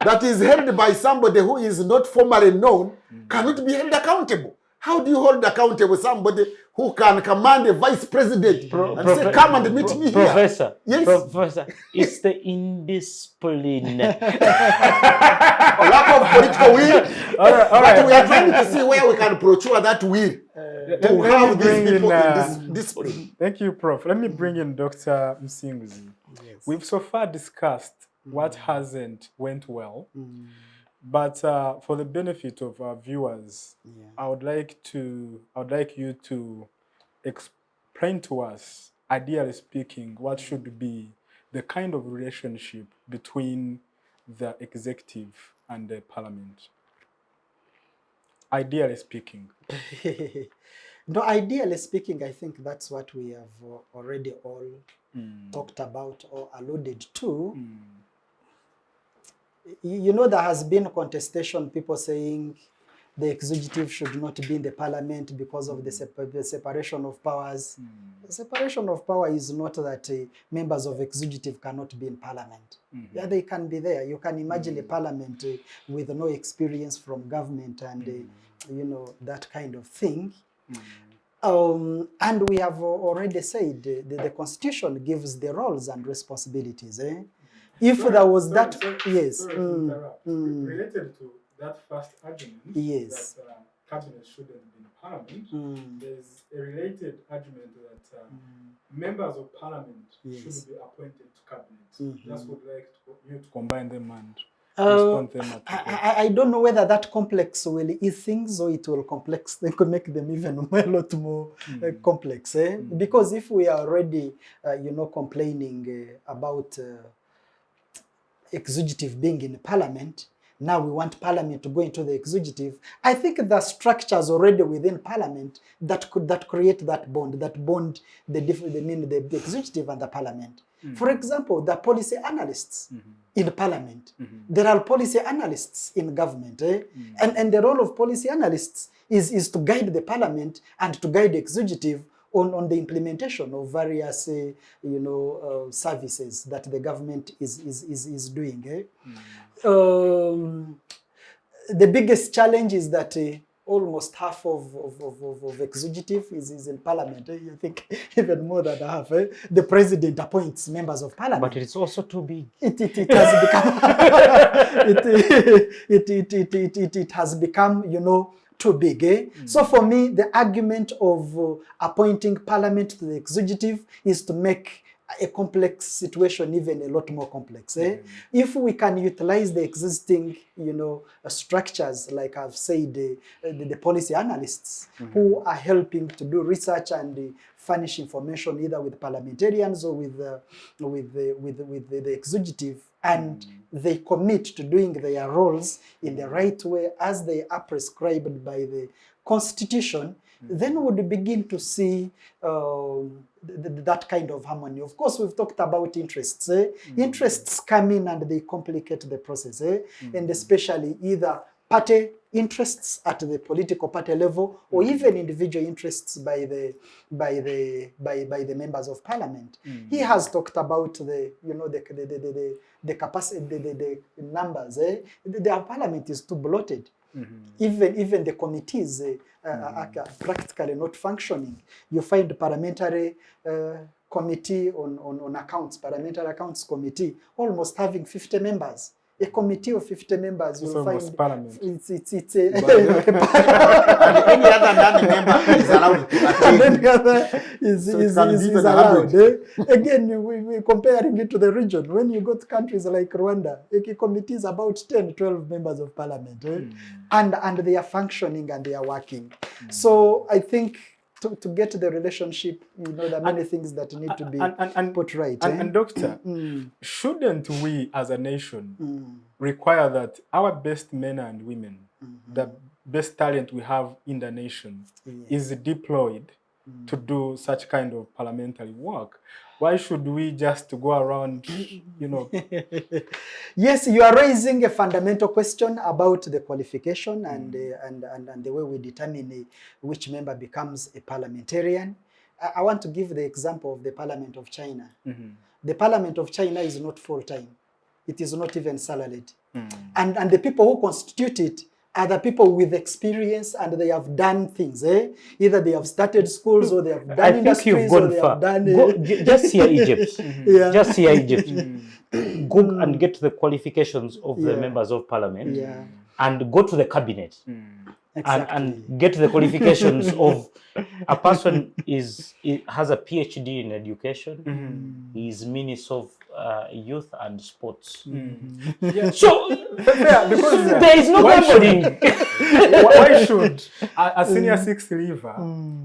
that is held by somebody who is not formally known, cannot be held accountable. How do you hold accountable somebody who can command a vice president and say, come and meet me here? Professor, yes? Professor, it's the indiscipline. Lack of political will. But we are trying to see where we can procure that will to have these people in this discipline. Thank you, Prof. Let me bring in Dr. Musinguzi. Yes. We've so far discussed what hasn't went well. But for the benefit of our viewers, I would like you to explain to us, ideally speaking, what should be the kind of relationship between the executive and the parliament. Ideally speaking. No, ideally speaking, I think that's what we have already all talked about or alluded to. You know, there has been contestation, people saying the executive should not be in the parliament because of the separation of powers. The separation of power is not that members of executive cannot be in parliament. Yeah, they can be there. You can imagine a parliament with no experience from government and, you know, that kind of thing. And we have already said the Constitution gives the roles and responsibilities. If there was yes. Related to that first argument, yes, that cabinet shouldn't be in parliament, there's a related argument that members of parliament should be appointed to cabinet. Just would like you to combine them and respond to them. I don't know whether that complex will ease things or it will complex. They could make them even a lot more complex. Because if we are already, complaining about executive being in parliament, now we want parliament to go into the executive. I think the structures already within parliament that create that bond the executive and the parliament. For example, the policy analysts in parliament. There are policy analysts in government. And the role of policy analysts is to guide the parliament and to guide the executive on the implementation of various services that the government is doing. The biggest challenge is that almost half of executive is in parliament. I think even more than half. The president appoints members of parliament. But it's also too big. It has become it has become too big. So for me, the argument of appointing parliament to the executive is to make a complex situation even a lot more complex. If we can utilize the existing structures, like I've said, the policy analysts who are helping to do research and furnish information either with parliamentarians or with the executive, and they commit to doing their roles in the right way as they are prescribed by the Constitution, then we would begin to see that kind of harmony. Of course, we've talked about interests. Interests come in and they complicate the process, and especially either party interests at the political party level, or even individual interests by the members of parliament. He has talked about the capacity, the numbers. The parliament is too bloated. Even the committees are practically not functioning. You find parliamentary committee on accounts, parliamentary accounts committee, almost having 50 members. A committee of 50 members, you'll find parliament. It's and any other non-member is allowed to attend. any other is allowed. Again, we're comparing it to the region. When you go to countries like Rwanda, a committee is about 10, 12 members of parliament, and they are functioning and they are working. So I think to get the relationship, there are many things that need to be put right. And Doctor, shouldn't we as a nation require that our best men and women, the best talent we have in the nation, is deployed to do such kind of parliamentary work? Why should we just go around, Yes, you are raising a fundamental question about the qualification and the way we determine which member becomes a parliamentarian. I want to give the example of the Parliament of China. The Parliament of China is not full-time. It is not even salaried. And the people who constitute it are the people with experience, and they have done things. Either they have started schools, or they have done industries, or they have done... Just here Egypt. Just here Egypt. Go and get the qualifications of the members of parliament, and go to the cabinet. And get the qualifications of a person has a PhD in education. He is Minister of Youth and Sports. So because there is no governing. Why should a senior sixth leaver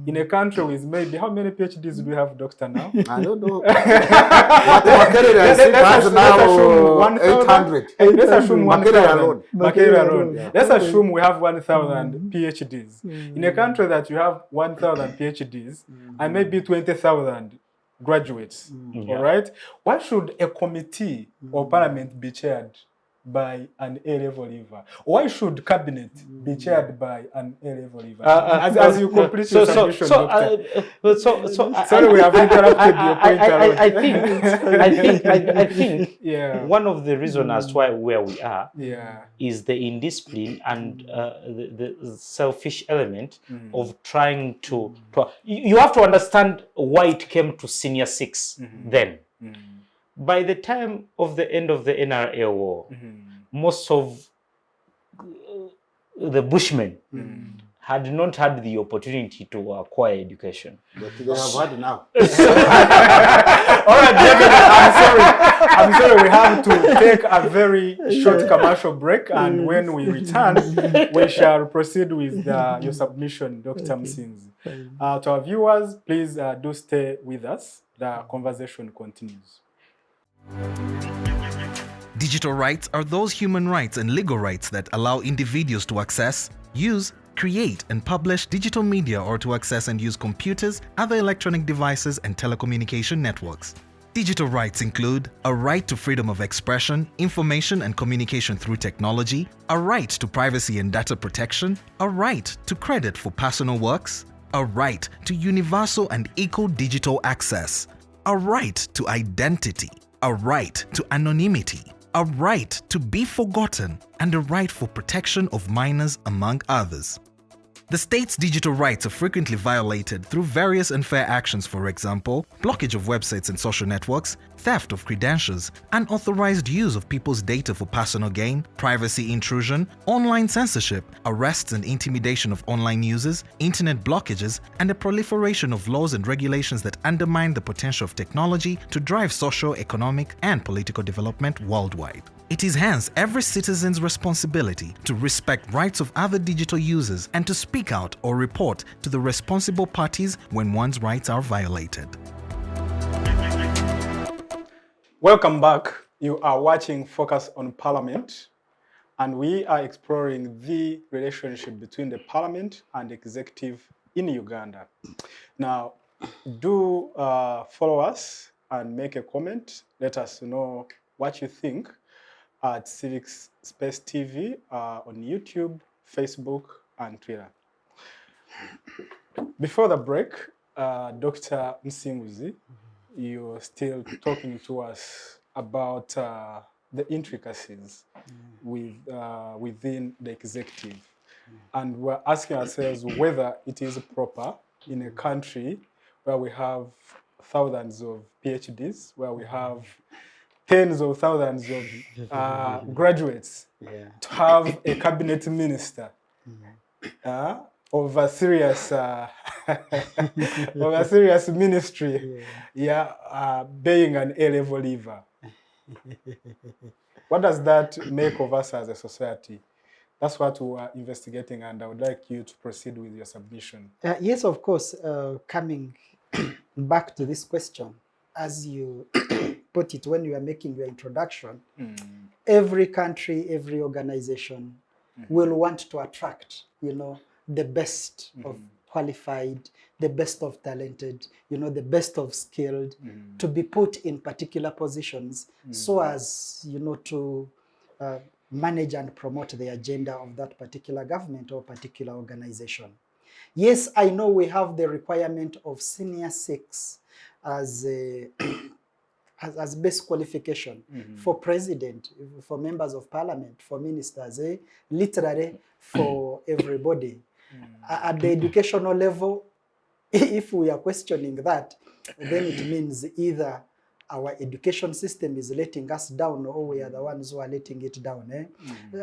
in a country with maybe how many PhDs do we have, Doctor, now? I don't know. Let's now 800. Let's assume 1,000. Let's assume we have 1,000 PhDs. In a country that you have 1,000 PhDs and maybe 20,000 graduates, all right? Why should a committee or parliament be chaired by an A-level leaver? Why should cabinet be chaired by an A-level leaver? As you complete your submission, sorry, we have interrupted your point. I think one of the reasons as to why where we are is the indiscipline and the selfish element of trying to. You have to understand why it came to senior six then. By the time of the end of the NRA war, most of the Bushmen had not had the opportunity to acquire education. But they have had now. All right, David, I'm sorry. We have to take a very short commercial break, and when we return, we shall proceed with your submission, Dr. Musinguzi. To our viewers, please do stay with us. The conversation continues. Digital rights are those human rights and legal rights that allow individuals to access, use, create and publish digital media or to access and use computers, other electronic devices and telecommunication networks. Digital rights include a right to freedom of expression, information and communication through technology, a right to privacy and data protection, a right to credit for personal works, a right to universal and equal digital access, a right to identity, a right to anonymity, a right to be forgotten, and a right for protection of minors, among others. The state's digital rights are frequently violated through various unfair actions, for example, blockage of websites and social networks, theft of credentials, unauthorized use of people's data for personal gain, privacy intrusion, online censorship, arrests and intimidation of online users, internet blockages, and the proliferation of laws and regulations that undermine the potential of technology to drive social, economic, and political development worldwide. It is hence every citizen's responsibility to respect rights of other digital users and to speak out or report to the responsible parties when one's rights are violated. Welcome back. You are watching Focus on Parliament, and we are exploring the relationship between the Parliament and executive in Uganda. Now, do follow us and make a comment. Let us know what you think at Civic Space TV on YouTube, Facebook, and Twitter. Before the break, Dr. Musinguzi, you're still talking to us about the intricacies within the executive. And we're asking ourselves whether it is proper in a country where we have thousands of PhDs, where we have tens of thousands of graduates, to have a cabinet minister of a serious ministry, being an A-level leaver. What does that make of us as a society? That's what we are investigating, and I would like you to proceed with your submission. Yes, of course. Coming back to this question, as you put it when you are making your introduction, every country, every organization will want to attract, the best of qualified, the best of talented, the best of skilled, to be put in particular positions so as, to manage and promote the agenda of that particular government or particular organization. Yes, I know we have the requirement of senior 6 as base qualification for president, for members of parliament, for ministers, literally for everybody. At the educational level, if we are questioning that, then it means either our education system is letting us down or we are the ones who are letting it down.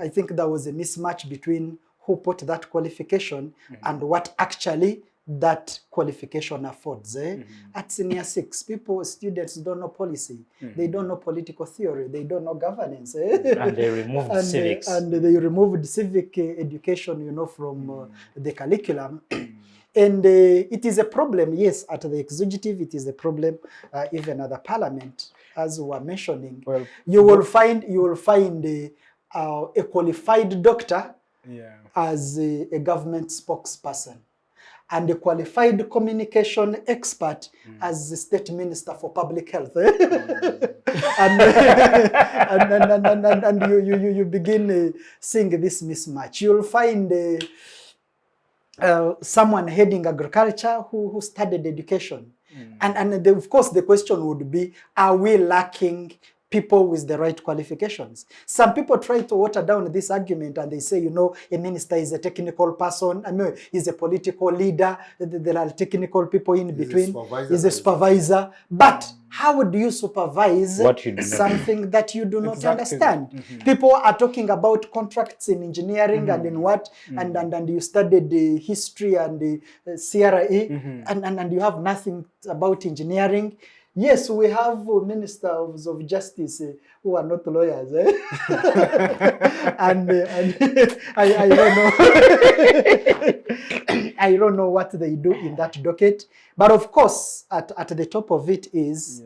I think there was a mismatch between who put that qualification and what actually that qualification affords. At senior 6, students don't know policy, they don't know political theory, they don't know governance. And they removed civics. And they removed civic education, from the curriculum. And it is a problem, yes, at the executive, it is a problem, even at the parliament, as we were mentioning. Well, you will find a qualified doctor as a government spokesperson, and a qualified communication expert as the state minister for public health. And you begin seeing this mismatch. You'll find someone heading agriculture who studied education. And of course, the question would be, are we lacking people with the right qualifications. Some people try to water down this argument and they say, you know, a minister is a technical person, I mean, he's a political leader, there are technical people in between, he's a supervisor. But how do you supervise something that you do not understand? People are talking about contracts in engineering and in what, and you studied the history and the CRE, and you have nothing about engineering. Yes, we have ministers of justice who are not lawyers, and I don't know. I don't know what they do in that docket. But of course, at the top of it is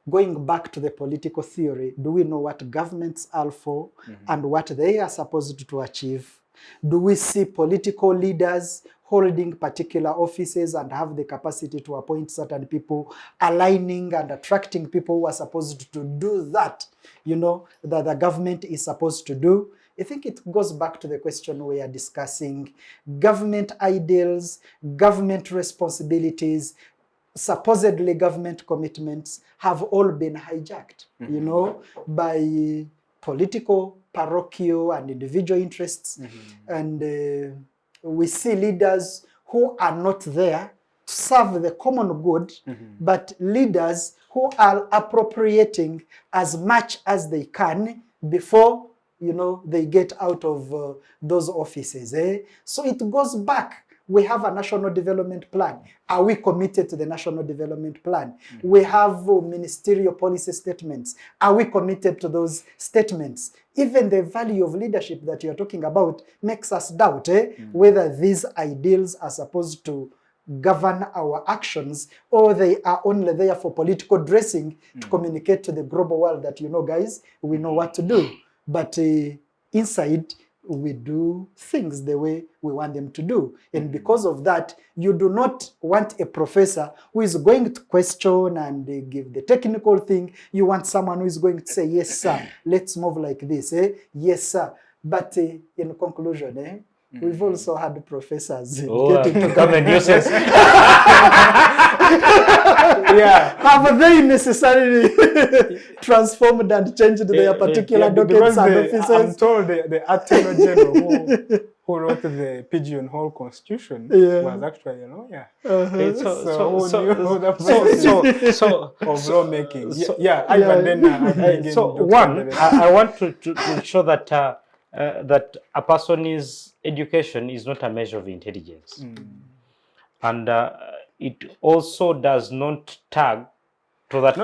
going back to the political theory. Do we know what governments are for and what they are supposed to achieve? Do we see political leaders holding particular offices and have the capacity to appoint certain people, aligning and attracting people who are supposed to do that, you know, that the government is supposed to do? I think it goes back to the question we are discussing. Government ideals, government responsibilities, supposedly government commitments have all been hijacked, you know, by political, parochial, and individual interests. And we see leaders who are not there to serve the common good, but leaders who are appropriating as much as they can before, you know, they get out of those offices. So it goes back. We have a national development plan. Are we committed to the national development plan? We have ministerial policy statements. Are we committed to those statements? Even the value of leadership that you're talking about makes us doubt whether these ideals are supposed to govern our actions or they are only there for political dressing to communicate to the global world that, you know, guys, we know what to do. But inside, we do things the way we want them to do. And because of that, you do not want a professor who is going to question and give the technical thing. You want someone who is going to say, yes, sir, let's move like this. Yes, sir. But in conclusion, we've also had professors getting to government uses. Have they necessarily transformed and changed their particular documents and offices? I'm told the Attorney General who wrote the Pigeonhole Constitution was actually a lawyer. So of lawmaking. I want to show that that a person's education is not a measure of intelligence. And it also does not tag to that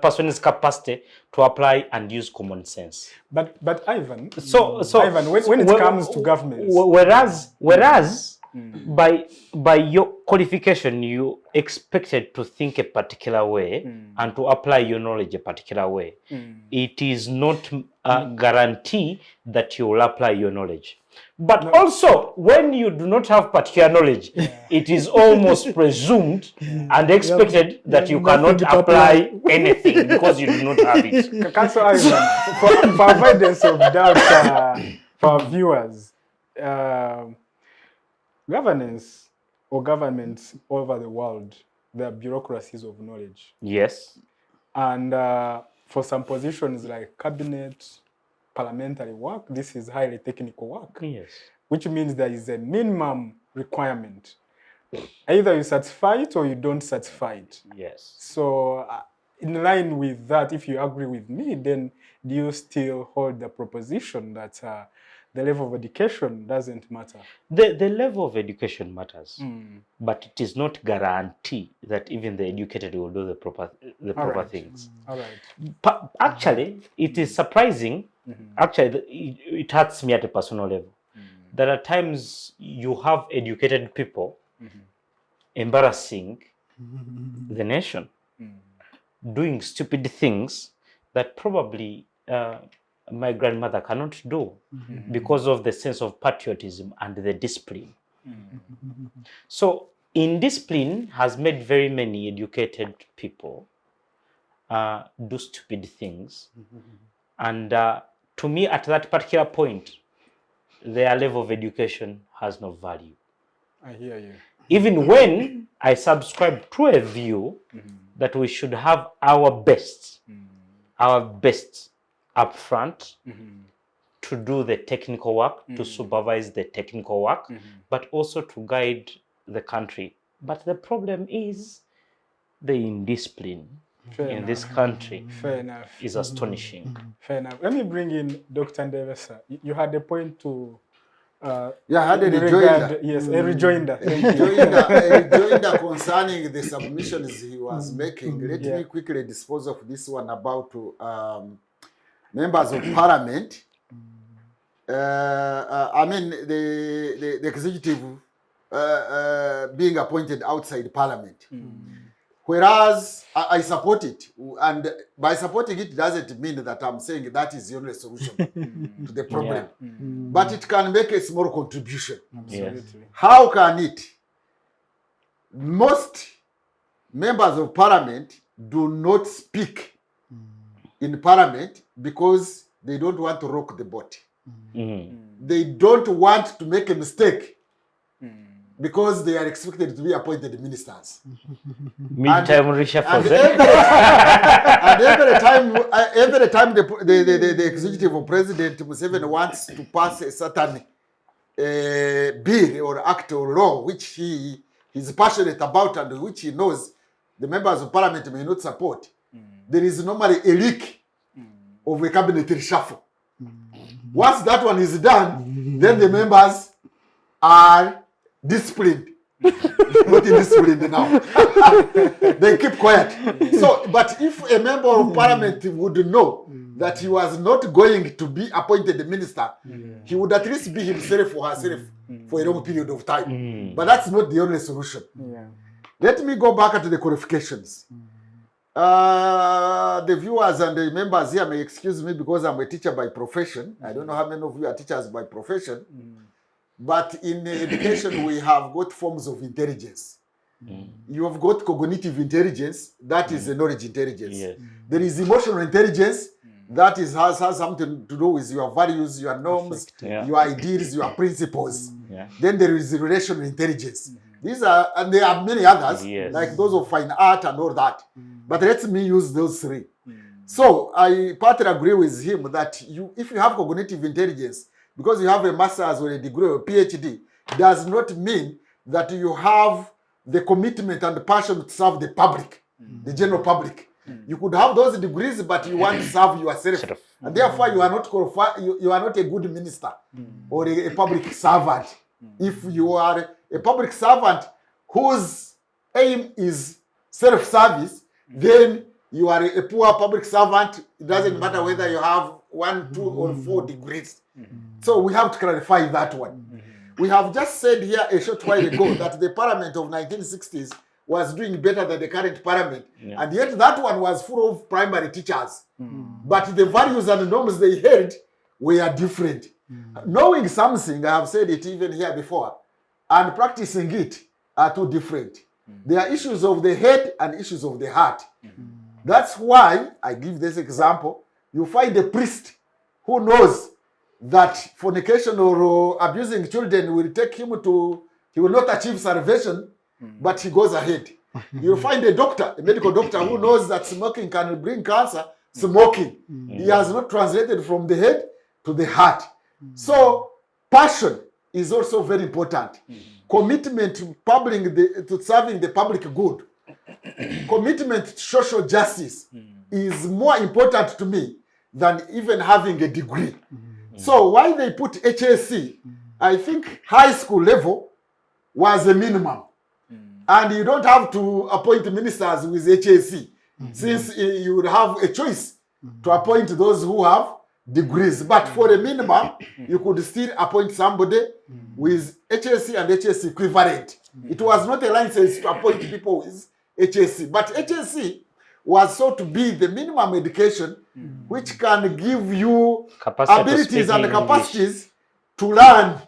person's capacity to apply and use common sense. But Ivan, Ivan, when it comes to governments, whereas by your qualification, you expected to think a particular way and to apply your knowledge a particular way. It is not a guarantee that you will apply your knowledge. But also, when you do not have particular knowledge, it is almost presumed and expected that you cannot apply anything because you do not have it. Council Ivan, for avoidance of doubt for our viewers, governance or governments all over the world, there are bureaucracies of knowledge. Yes. And for some positions like cabinet, parliamentary work, this is highly technical work. Yes. Which means there is a minimum requirement. Either you satisfy it or you don't satisfy it. Yes. So in line with that, if you agree with me, then do you still hold the proposition that the level of education doesn't matter? The level of education matters, but it is not guarantee that even the educated will do the proper things. All right. Actually, it is surprising. Actually, it hurts me at a personal level. There are times you have educated people embarrassing the nation, doing stupid things that probably my grandmother cannot do because of the sense of patriotism and the discipline. So indiscipline has made very many educated people do stupid things. And to me, at that particular point, their level of education has no value. I hear you. Even when I subscribe to a view that we should have our best up front to do the technical work, to supervise the technical work, but also to guide the country. But the problem is the indiscipline in this country is astonishing. Fair enough. Let me bring in Dr. Ndebesa. You had a point to... I had a rejoinder. Yes, a rejoinder. A rejoinder concerning the submissions he was making. Let me quickly dispose of this one about members of parliament. I mean, the executive being appointed outside parliament. Whereas I support it, and by supporting it doesn't mean that I'm saying that is the only solution to the problem. But it can make a small contribution. Absolutely. How can it? Most members of parliament do not speak in parliament because they don't want to rock the boat. They don't want to make a mistake because they are expected to be appointed ministers. Meantime, reshuffle. And every time the executive president Museveni wants to pass a certain bill or act or law which he is passionate about and which he knows the members of parliament may not support, there is normally a leak of a cabinet reshuffle. Once that one is done, then the members are disciplined. Not indisciplined now. They keep quiet. So, but if a member of parliament would know that he was not going to be appointed minister, he would at least be himself or herself for a long period of time. But that's not the only solution. Let me go back to the qualifications. The viewers and the members here may excuse me because I'm a teacher by profession. I don't know how many of you are teachers by profession. But in education, we have got forms of intelligence. You have got cognitive intelligence, that is a knowledge intelligence. There is emotional intelligence, that is has something to do with your values, your norms, your ideals, your principles. Then there is the relational intelligence. These are, and there are many others, like those of fine art and all that. But let me use those three. So I partly agree with him that if you have cognitive intelligence, because you have a master's or a degree or a PhD, does not mean that you have the commitment and the passion to serve the public, the general public. You could have those degrees, but you want to serve yourself. And therefore, you are not qualified, you are not a good minister or a public servant. If you are a public servant whose aim is self-service, then you are a poor public servant. It doesn't matter whether you have 1, 2, or 4 degrees. So we have to clarify that one. We have just said here a short while ago that the parliament of 1960s was doing better than the current parliament. And yet that one was full of primary teachers. But the values and norms they held were different. Knowing something, I have said it even here before, and practicing it are two different. There are issues of the head and issues of the heart. That's why I give this example. You find a priest who knows that fornication or abusing children will take him to, he will not achieve salvation, but he goes ahead. You'll find a doctor, a medical doctor who knows that smoking can bring cancer, smoking. He has not translated from the head to the heart. So passion is also very important. Commitment to serving the public good. Commitment to social justice is more important to me than even having a degree. So why they put HSC, I think high school level was a minimum. And you don't have to appoint ministers with HSC, since you would have a choice to appoint those who have degrees. But for a minimum, you could still appoint somebody with HSC and HSC equivalent. It was not a license to appoint people with HSC, but HSC was sought to be the minimum education which can give you abilities and capacities to learn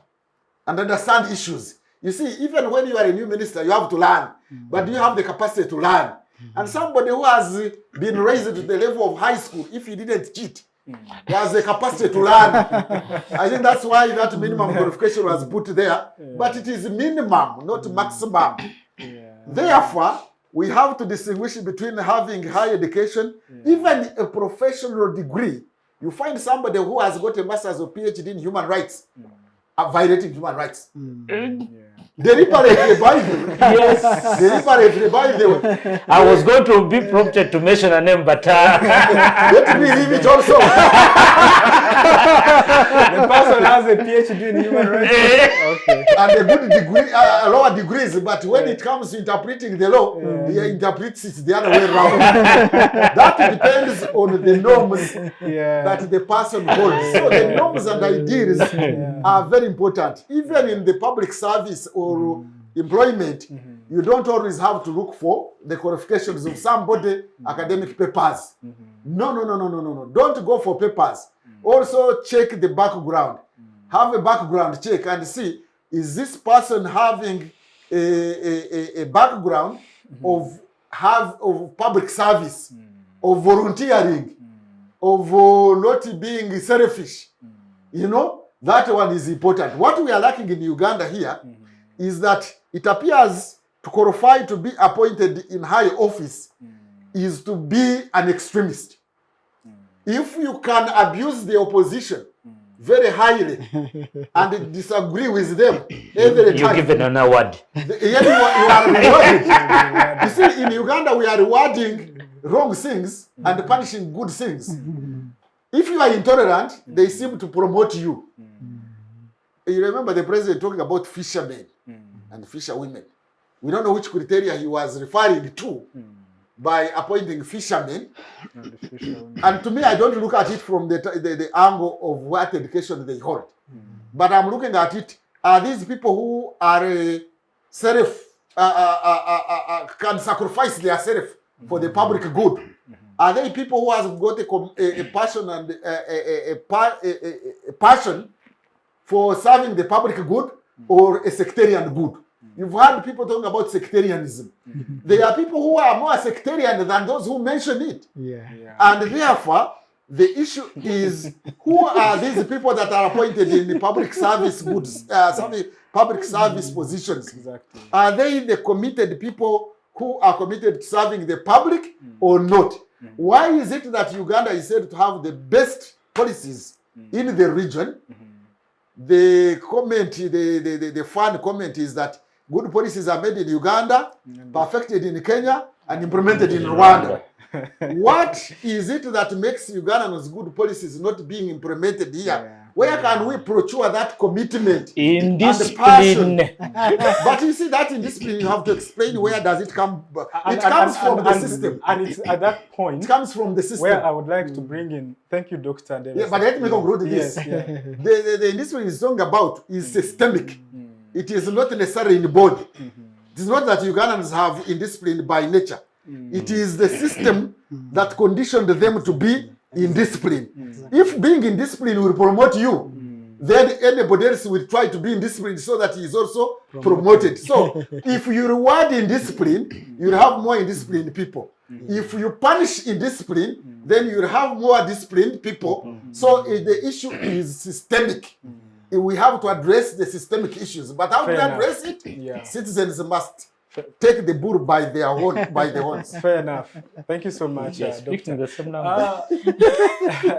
and understand issues. You see, even when you are a new minister, you have to learn, but do you have the capacity to learn? And somebody who has been raised to the level of high school, if he didn't cheat, he has the capacity to learn. I think that's why that minimum qualification was put there, but it is minimum, not maximum. Therefore, we have to distinguish between having higher education, even a professional degree. You find somebody who has got a master's or PhD in human rights, violating human rights. Deliberately by them. Yes. Deliberately by them. I was going to be prompted to mention a name, but Let me leave it also. The person has a PhD in human rights. Okay. And a good degree, lower degrees, but when it comes to interpreting the law, he interprets it the other way around. That depends on the norms that the person holds. So the norms and ideals are very important. Even in the public service or employment, you don't always have to look for the qualifications of somebody, academic papers. No. Don't go for papers. Also check the background. Have a background check and see, is this person having a background of public service, of volunteering, of not being selfish. You know, that one is important. What we are lacking in Uganda here is that it appears to qualify to be appointed in high office is to be an extremist. If you can abuse the opposition very highly and disagree with them every time, you're given an award. You are rewarded. You see, in Uganda, we are rewarding wrong things and punishing good things. If you are intolerant, they seem to promote you. You remember the president talking about fishermen and fisherwomen. We don't know which criteria he was referring to by appointing fishermen. And to me, I don't look at it from the angle of what education they hold. But I'm looking at it, are these people who are can sacrifice their self for the public good? Are they people who have got a passion and a passion for serving the public good or a sectarian good? You've heard people talking about sectarianism. There are people who are more sectarian than those who mention it. And therefore, the issue is, who are these people that are appointed in the public service goods, public service positions? Exactly. Are they the committed people who are committed to serving the public or not? Why is it that Uganda is said to have the best policies in the region? The comment, the fun comment is that good policies are made in Uganda, perfected in Kenya, and implemented in Rwanda. What is it that makes Uganda's good policies not being implemented here? Where can we procure that commitment? In discipline. But you see, that in discipline, you have to explain where does it come. It comes from the system. And it's at that point, it comes from the system. Where I would like to bring in, thank you, Dr. Ndebesa. Yeah, but let me conclude this. The discipline is talking about is systemic. It is not necessarily in the body. It is not that Ugandans have indiscipline by nature. It is the system that conditioned them to be in discipline. If being in discipline will promote you, then anybody else will try to be in discipline so that he is also promoted. So if you reward in discipline, you'll have more indisciplined people. If you punish in discipline, then you'll have more disciplined people. So the issue is systemic. We have to address the systemic issues. But how do we address it? Citizens must take the bull by the horns. Fair enough. Thank you so much, Doctor.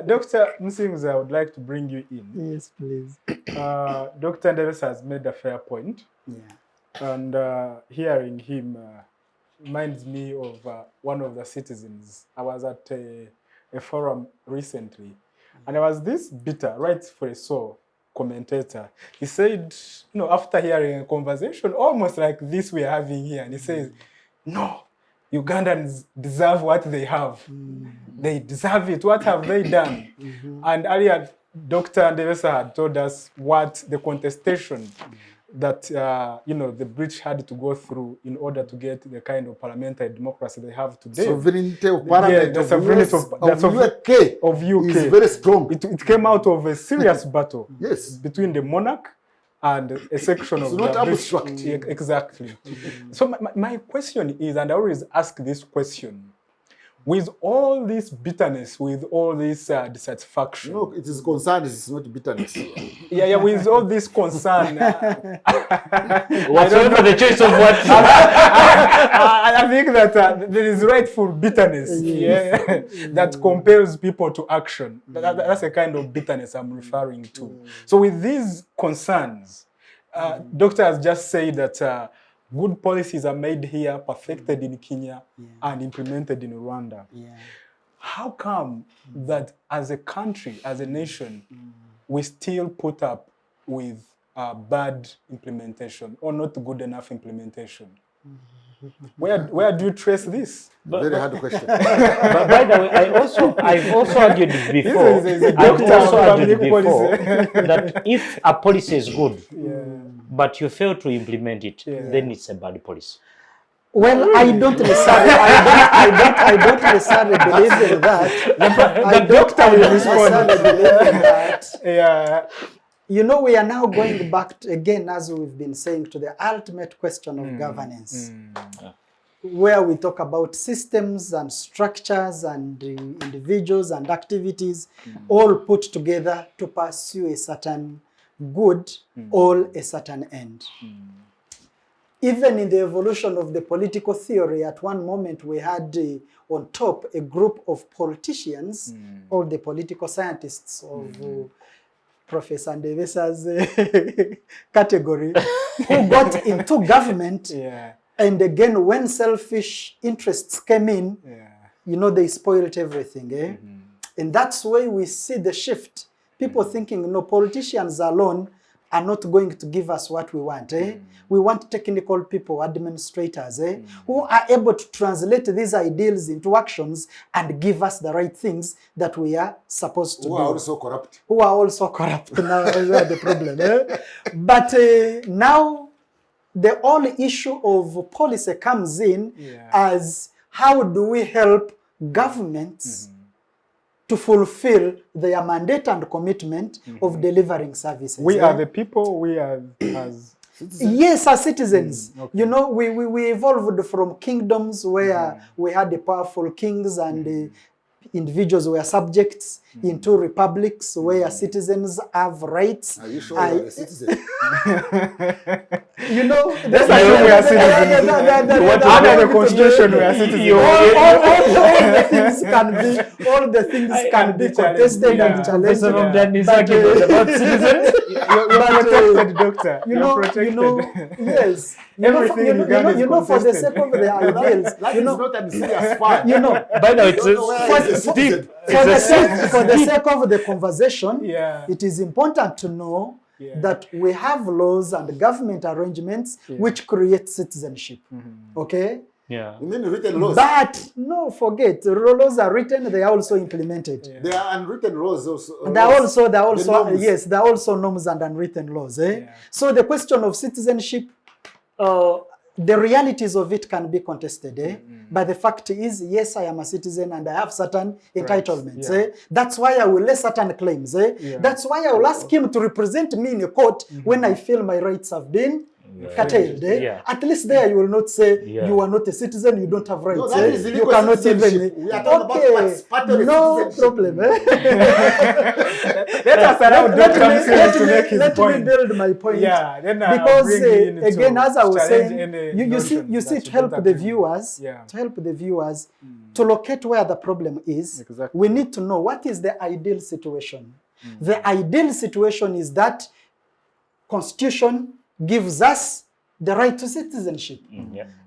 Dr. Musinguzi, I would like to bring you in. Yes, please. Dr. Ndebesa has made a fair point. And hearing him reminds me of one of the citizens. I was at a forum recently, and there was this bitter, right for a soul commentator. He said, after hearing a conversation almost like this we are having here, and he says, no, Ugandans deserve what they have. They deserve it. What have they done? And earlier, Dr. Ndebesa had told us what the contestation that the British had to go through in order to get the kind of parliamentary democracy they have today. Sovereignty of parliament the sovereignty of UK is very strong. It came out of a serious battle between the monarch and a section of the not abstract. Exactly. So my question is, and I always ask this question, With all this bitterness, with all this dissatisfaction. No, it is concern, it's not bitterness. Yeah, with all this concern. Whatsoever the choice of what. I think that there is rightful bitterness that compels people to action. That's a kind of bitterness I'm referring to. So with these concerns, Doctor has just said that good policies are made here, perfected in Kenya, and implemented in Rwanda. How come that as a country, as a nation, we still put up with bad implementation or not good enough implementation? Where do you trace this? Very hard question. But by the way, I've also argued before. That if a policy is good, but you fail to implement it, then it's a bad policy. Well, I don't necessarily believe in that. The doctor will respond. You know, we are now going back to, again, as we've been saying, to the ultimate question of governance, where we talk about systems and structures and individuals and activities all put together to pursue a certain good or a certain end. Even in the evolution of the political theory, at one moment we had on top a group of politicians, all the political scientists of Professor Ndebesa's category, who got into government, and again, when selfish interests came in, you know, they spoiled everything. And that's why we see the shift. People thinking, no, politicians alone are not going to give us what we want. We want technical people, administrators, who are able to translate these ideals into actions and give us the right things that we are supposed to do. Who are also corrupt. Who are also corrupt. Now is the problem. But now the whole issue of policy comes in as how do we help governments to fulfill their mandate and commitment of delivering services. We are the people, we are as citizens. Yes, as citizens. You know, we evolved from kingdoms where we had the powerful kings and individuals were subjects into republics where citizens have rights. Are you sure you are a citizen? You know, that's why we are citizens. Under the constitution, we are citizens. All the things can be contested and challenged. About citizens. You're protected, doctor. You know, yes. Everything in Uganda is for the sake of the ideals. That is not a serious fun. You know, by the way, it's for the sake of the conversation, it is important to know that we have laws and government arrangements which create citizenship. Okay? Yeah. You mean written laws? But no, forget. Laws are written, they are also implemented. There are unwritten laws also. There are also norms and unwritten laws. So the question of citizenship, the realities of it can be contested. But the fact is, yes, I am a citizen and I have certain entitlements. That's why I will lay certain claims. That's why I will ask him to represent me in a court when I feel my rights have been curtailed. At least there you will not say you are not a citizen, you don't have rights. No, that is you cannot even. We are talking about what's part of no problem. Let us allow Dr. Musinguzi to make his point. Let me build my point. Then because again, as I was saying, you see, to help the viewers, to locate where the problem is, we need to know what is the ideal situation. The ideal situation is that Constitution gives us the right to citizenship.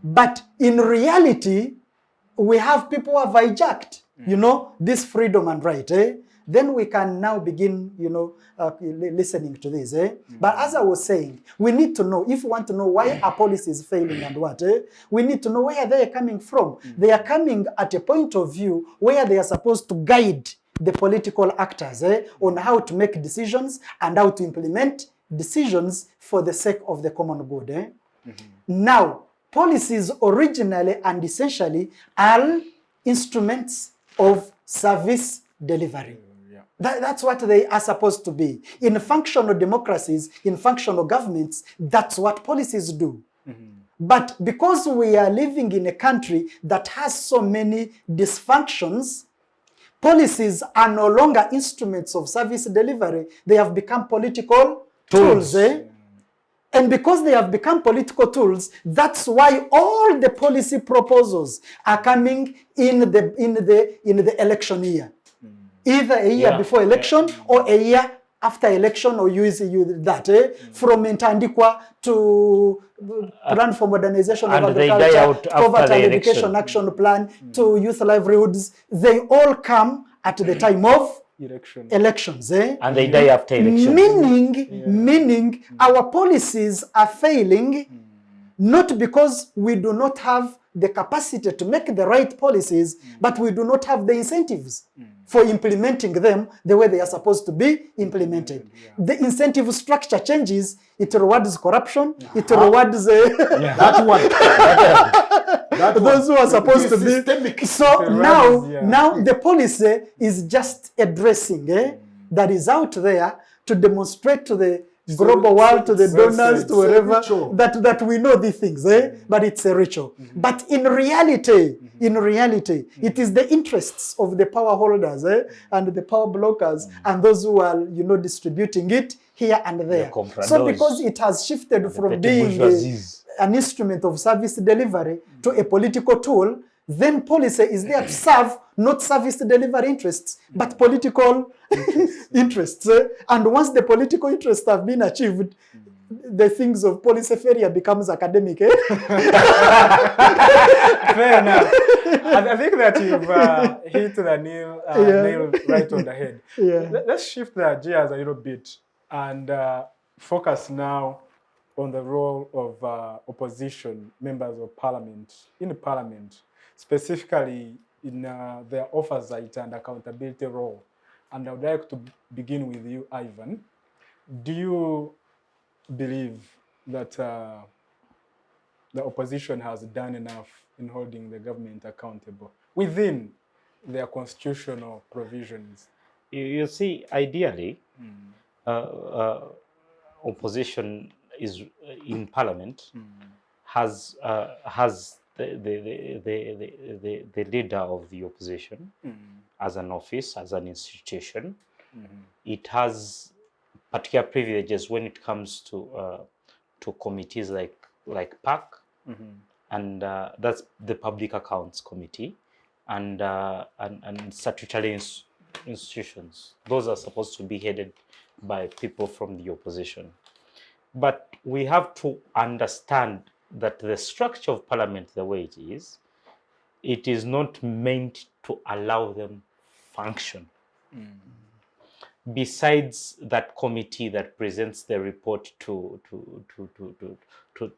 But in reality, we have people who have hijacked, you know, this freedom and right. Then we can now begin, you know, listening to this. But as I was saying, we need to know, if we want to know why our policy is failing and what, we need to know where they are coming from. They are coming at a point of view where they are supposed to guide the political actors on how to make decisions and how to implement decisions for the sake of the common good. Now, policies originally and essentially are instruments of service delivery. That's what they are supposed to be. In functional democracies, in functional governments, that's what policies do. But because we are living in a country that has so many dysfunctions, policies are no longer instruments of service delivery. They have become political tools. And because they have become political tools, that's why all the policy proposals are coming in the election year. Either a year before election or a year after election, or use that. From Intandikwa to Plan for Modernization of Agriculture, Poverty Eradication Action Plan, to Youth Livelihoods, they all come at the time of elections. And they die after elections. Meaning our policies are failing, not because we do not have the capacity to make the right policies, but we do not have the incentives for implementing them the way they are supposed to be implemented. The incentive structure changes, it rewards corruption, it rewards That one. those who are supposed to be systemic. So now the policy is just a dressing that is out there to demonstrate to the global world, to the donors, to wherever, that we know these things, but it's a ritual. But in reality, it is the interests of the power holders and the power blockers and those who are, distributing it here and there. So because it has shifted from being an instrument of service delivery to a political tool, then policy is there to serve not service delivery interests, but political interests. And once the political interests have been achieved, the things of policy failure becomes academic. Fair enough. I think that you've hit the nail right on the head. Let's shift the gears a little bit and focus now on the role of opposition members of parliament, in parliament, specifically in their oversight and accountability role. And I would like to begin with you, Ivan. Do you believe that the opposition has done enough in holding the government accountable within their constitutional provisions? You see, ideally, opposition is in parliament has the leader of the opposition as an office, as an institution. It has particular privileges when it comes to committees like PAC, and that's the Public Accounts Committee, and statutory institutions. Those are supposed to be headed by people from the opposition. But we have to understand that the structure of parliament, the way it is not meant to allow them function. Besides that committee that presents the report to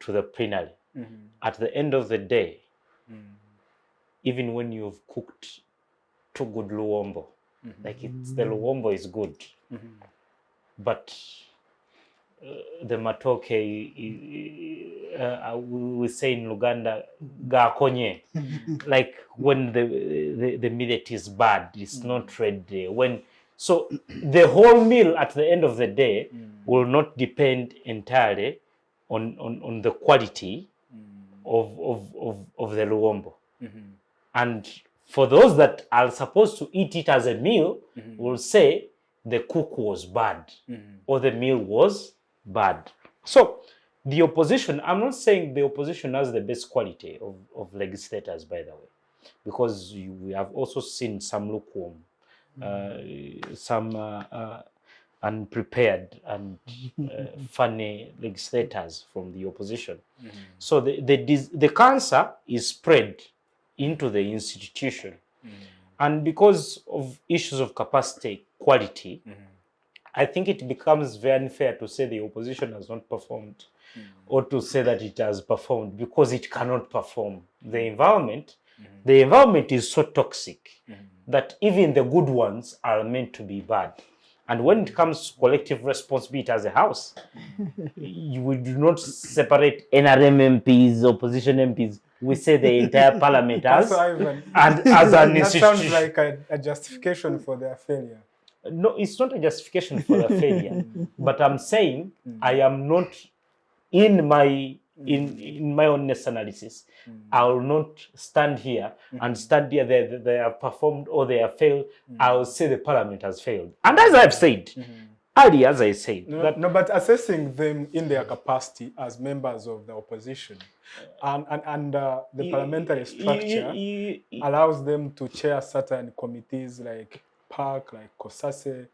the plenary, at the end of the day, even when you've cooked too good luombo, like the luombo is good, but the matoke, we say in Uganda, gakonye, like when the millet is bad, it's not ready. So the whole meal at the end of the day will not depend entirely on the quality of the luombo. And for those that are supposed to eat it as a meal, will say the cook was bad or the meal was bad. So the opposition, I'm not saying the opposition has the best quality of legislators, by the way, because we have also seen some lukewarm, some unprepared and funny legislators from the opposition. So the cancer is spread into the institution. And because of issues of capacity, quality, I think it becomes very unfair to say the opposition has not performed or to say that it has performed, because it cannot perform. The environment is so toxic that even the good ones are meant to be bad. And when it comes to collective responsibility as a house, we do not separate NRM MPs, opposition MPs. We say the entire parliament as an institution. That sounds like a justification for their failure. No, it's not a justification for their failure. But I'm saying I am not in my in my honest analysis, I will not stand here and stand here they have performed or they have failed. I will say the parliament has failed. And as I've said, earlier, as I said, but assessing them in their capacity as members of the opposition and the parliamentary structure allows them to chair certain committees like PAC, like COSASE,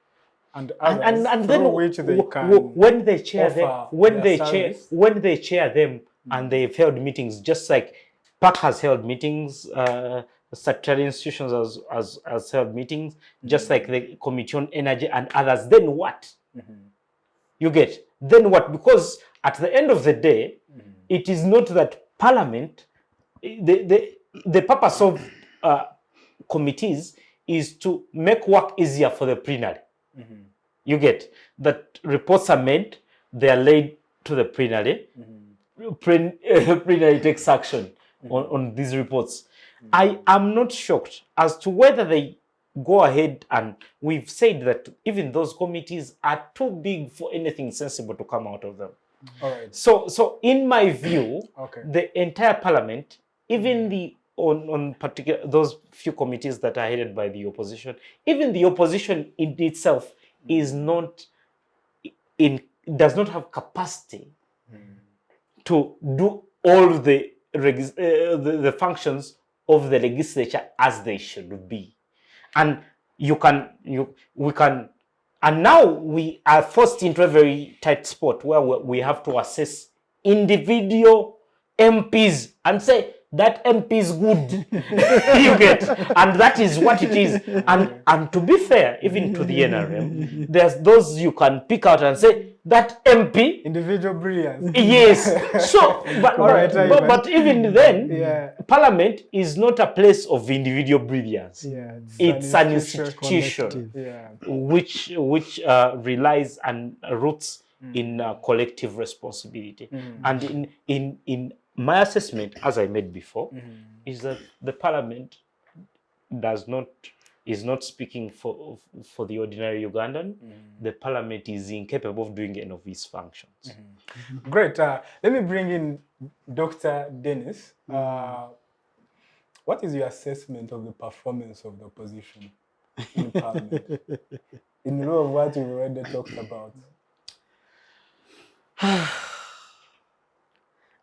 and others, and then which they can when they chair them, when they chair them and they've held meetings, just like PAC has held meetings, statutory institutions has held meetings, just like the Committee on Energy and others, then what? You get? Then what? Because at the end of the day, it is not that Parliament, the purpose of committees is to make work easier for the plenary. You get? That reports are made, they are laid to the plenary, plenary takes action on these reports. I am not shocked as to whether they go ahead, and we've said that even those committees are too big for anything sensible to come out of them. All right. So in my view, Okay. the entire parliament, even the on particular those few committees that are headed by the opposition, even the opposition in itself is not does not have capacity to do all the functions of the legislature as they should be. And and now we are forced into a very tight spot where we have to assess individual MPs and say that MP is good. You get? And that is what it is. And to be fair, even to the NRM, there's those you can pick out and say that MP, individual brilliance. yes. So, but even then, Yeah. Parliament is not a place of individual brilliance. Yeah, It's an institution Yeah. which relies and roots in collective responsibility. And in my assessment, as I made before, is that the Parliament is not speaking for the ordinary Ugandan. The Parliament is incapable of doing any of these functions. Great. Let me bring in Dr. Denis. What is your assessment of the performance of the opposition in Parliament? In lieu of what we've already talked about.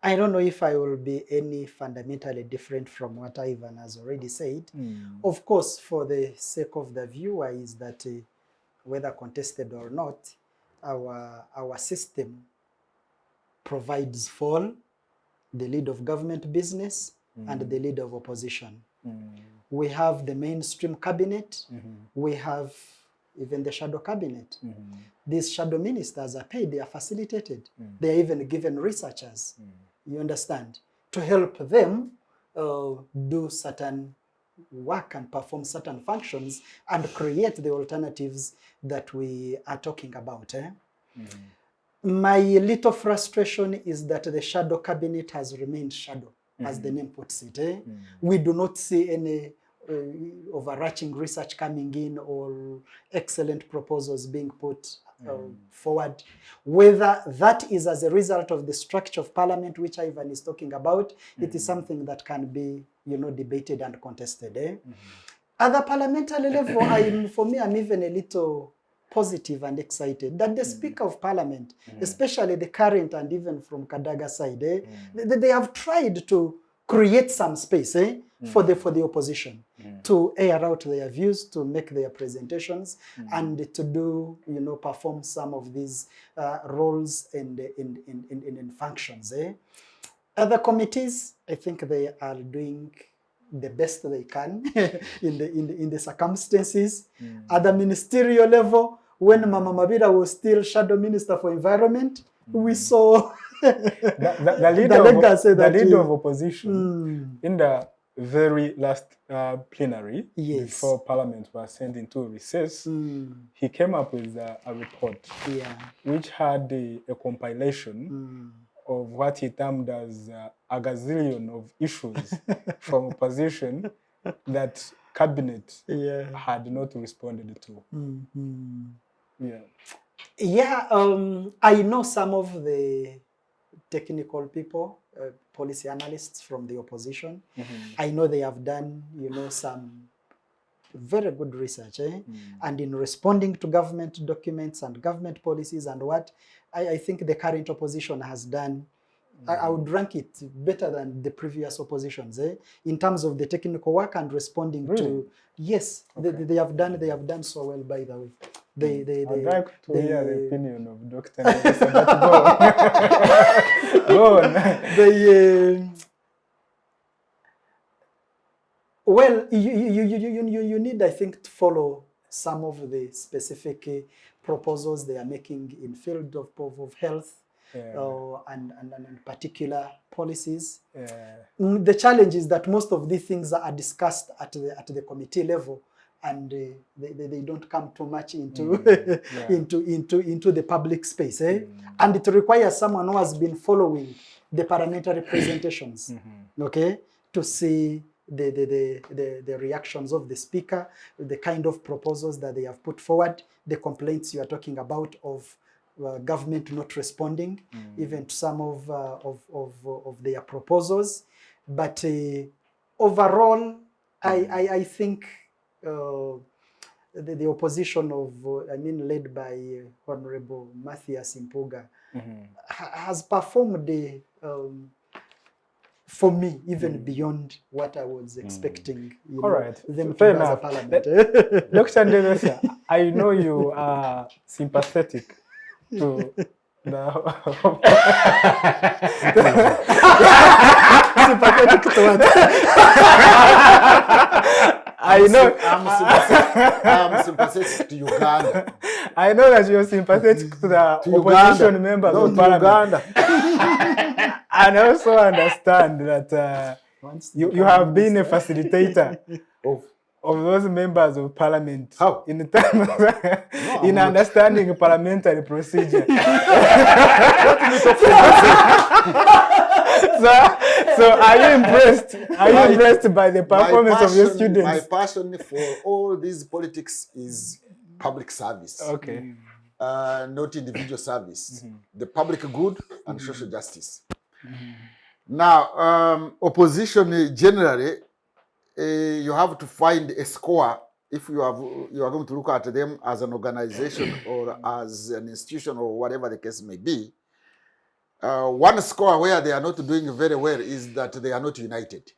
I don't know if I will be any fundamentally different from what Ivan has already said. Of course, for the sake of the viewer, is that whether contested or not, our system provides for the lead of government business and the lead of opposition. We have the mainstream cabinet, we have even the shadow cabinet. These shadow ministers are paid, they are facilitated. They are even given researchers, you understand, to help them do certain work and perform certain functions and create the alternatives that we are talking about. My little frustration is that the shadow cabinet has remained shadow, as the name puts it. We do not see any overarching research coming in or excellent proposals being put forward. Whether that is as a result of the structure of Parliament, which Ivan is talking about, it is something that can be, debated and contested. At the parliamentary level, for me, I'm even a little positive and excited that the Speaker of Parliament, especially the current and even from Kadaga side, they have tried to create some space for the opposition to air out their views, to make their presentations, and to do, perform some of these roles in functions. Other committees, I think they are doing the best they can in the circumstances. At the ministerial level, when Mama Mabira was still Shadow Minister for Environment, we saw the leader of opposition in the very last plenary, before Parliament was sent into recess, he came up with a report which had a compilation of what he termed as a gazillion of issues from opposition that cabinet had not responded to. I know some of the technical people, policy analysts from the opposition. I know they have done, some very good research, and in responding to government documents and government policies and what, I think the current opposition has done, I would rank it better than the previous oppositions, in terms of the technical work and responding to, yes, they have done so well, by the way. I'd like to hear the opinion of Dr. Ndebesa, but go on. Well, you need, I think, to follow some of the specific proposals they are making in field of health, and particular policies. The challenge is that most of these things are discussed at the committee level, and they don't come too much into into the public space, and it requires someone who has been following the parliamentary presentations, okay, to see the reactions of the speaker, the kind of proposals that they have put forward, the complaints you are talking about of government not responding, even to some of their proposals. But overall, I think the opposition led by Honorable Matthias Impuga, has performed for me, even beyond what I was expecting. All right, them fair to as a enough. parliament. Dr. Ndebesa, I know you are sympathetic to the Sympathetic to what? I know I'm sympathetic to Uganda. I know that you're sympathetic to the opposition members of parliament. And I also understand that you have been a facilitator of those members of parliament. How? In terms of, in understanding parliamentary procedure. So are you impressed? Are you impressed by the performance of your students? My passion for all these politics is public service. Okay. Not individual service. The public good and social justice. Now, opposition generally, you have to find a score if you are going to look at them as an organization or as an institution or whatever the case may be. One score where they are not doing very well is that they are not united.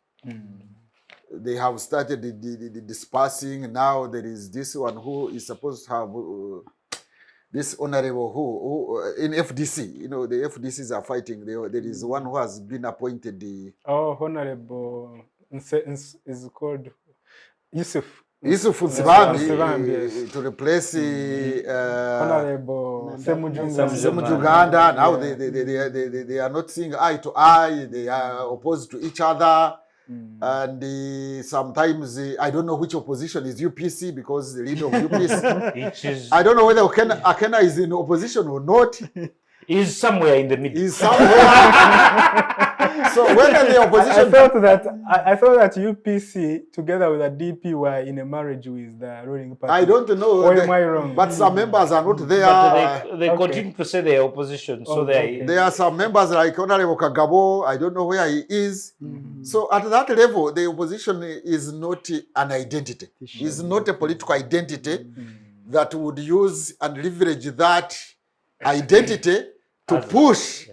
They have started the dispersing. Now there is this one who is supposed to have this honorable who in FDC. You know, the FDCs are fighting. There is one who has been appointed. Honorable is called Yusuf. Yusuf Nsibambi, yes. to replace Honorable Uganda. Now they are not seeing eye to eye. They are opposed to each other. And sometimes I don't know which opposition is UPC, because the leader of UPC, I don't know whether Akena is in opposition or not. He's somewhere in the middle. He's somewhere. So when the opposition, I thought that UPC together with the DP were in a marriage with the ruling party. I don't know. Or am I wrong? But some members are not there. But they continue to say they are opposition. So there are some members like Honorable Kagabo. I don't know where he is. So at that level, the opposition is not an identity. It's not a political identity that would use and leverage that identity to push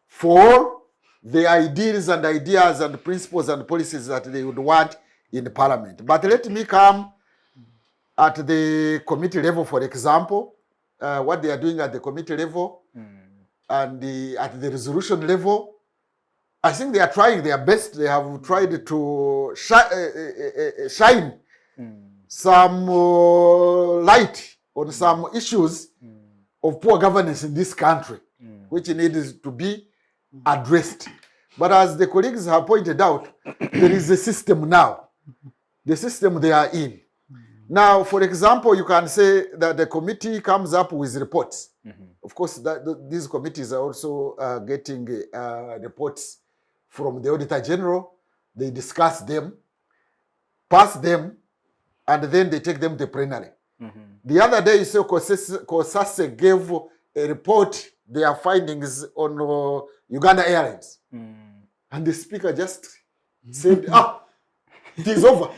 for the ideas and principles and policies that they would want in the parliament. But let me come at the committee level, for example, what they are doing at the committee level and at the resolution level. I think they are trying their best. They have tried to shine some light on some issues of poor governance in this country, which needs to be addressed. But as the colleagues have pointed out, there is a system now. The system they are in. Now, for example, you can say that the committee comes up with reports. Of course, these committees are also getting reports from the Auditor General. They discuss them, pass them, and then they take them to plenary. The other day, Kosase gave a report their findings on Uganda Airlines. And the speaker just said, it is over.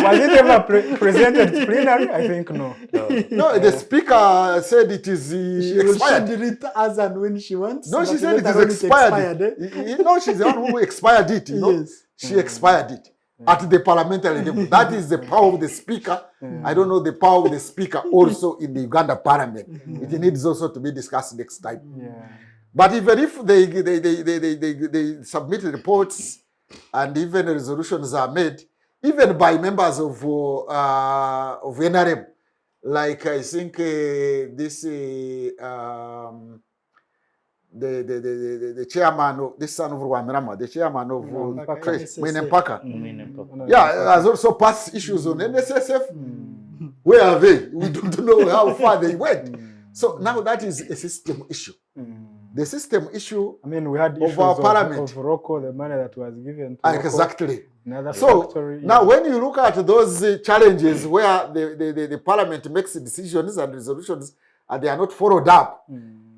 Was it ever presented plenary? I think no. No, the speaker said it is expired. She did it as and when she wants. No, she said it is expired. You know, she's the one who expired it. You know? Yes. She expired it at the parliamentary level. That is the power of the speaker. I don't know the power of the speaker also in the Uganda parliament. It needs also to be discussed next time. But even if they submit reports and even resolutions are made, even by members of NRM, like I think this the chairman of this son of Rwamirama, the chairman of Mwinempaka, has also passed issues on NSSF. Where are they? We don't know how far they went. So now that is a system issue. The system issue. I mean, we had issues of our parliament of Rocco, the money that was given to exactly. So factory, now when you look at those challenges where the parliament makes decisions and resolutions and they are not followed up,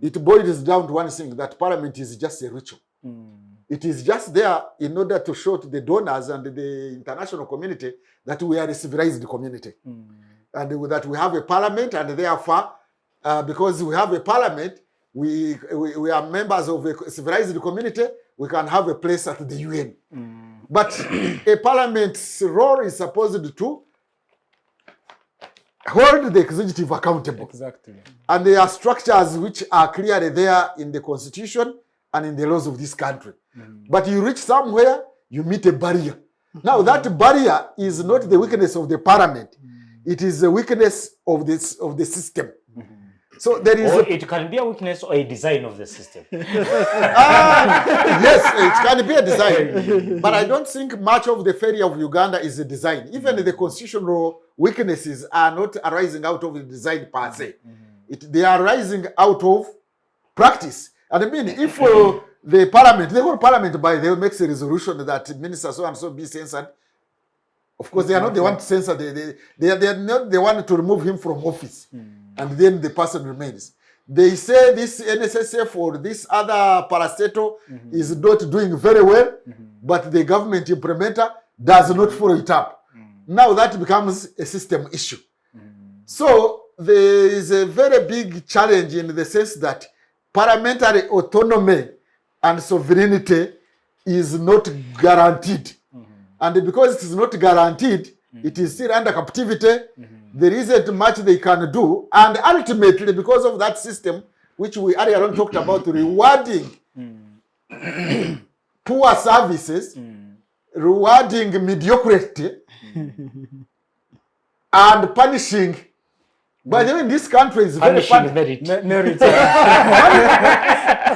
it boils down to one thing, that parliament is just a ritual. It is just there in order to show to the donors and the international community that we are a civilized community. And that we have a parliament, and therefore, because we have a parliament, we are members of a civilized community, we can have a place at the UN. But a parliament's role is supposed to hold the executive accountable. Exactly. And there are structures which are clearly there in the constitution and in the laws of this country. But you reach somewhere, you meet a barrier. Now that barrier is not the weakness of the parliament. It is the weakness of the system. So there is it can be a weakness or a design of the system. Yes, it can be a design. But I don't think much of the failure of Uganda is a design. Even the constitutional weaknesses are not arising out of the design per se. They are arising out of practice. And I mean, if the whole parliament by the way makes a resolution that minister so and so be censored, of course they are not the one to censor, they are not the one to remove him from office. And then the person remains. They say this NSSF or this other parastatal is not doing very well, but the government implementer does not follow it up. Now that becomes a system issue. So there is a very big challenge in the sense that parliamentary autonomy and sovereignty is not guaranteed. And because it is not guaranteed, it is still under captivity. There isn't much they can do. And ultimately, because of that system, which we earlier on talked about, rewarding poor services, rewarding mediocrity, and punishing. By the way, in this country is very funny. Merit.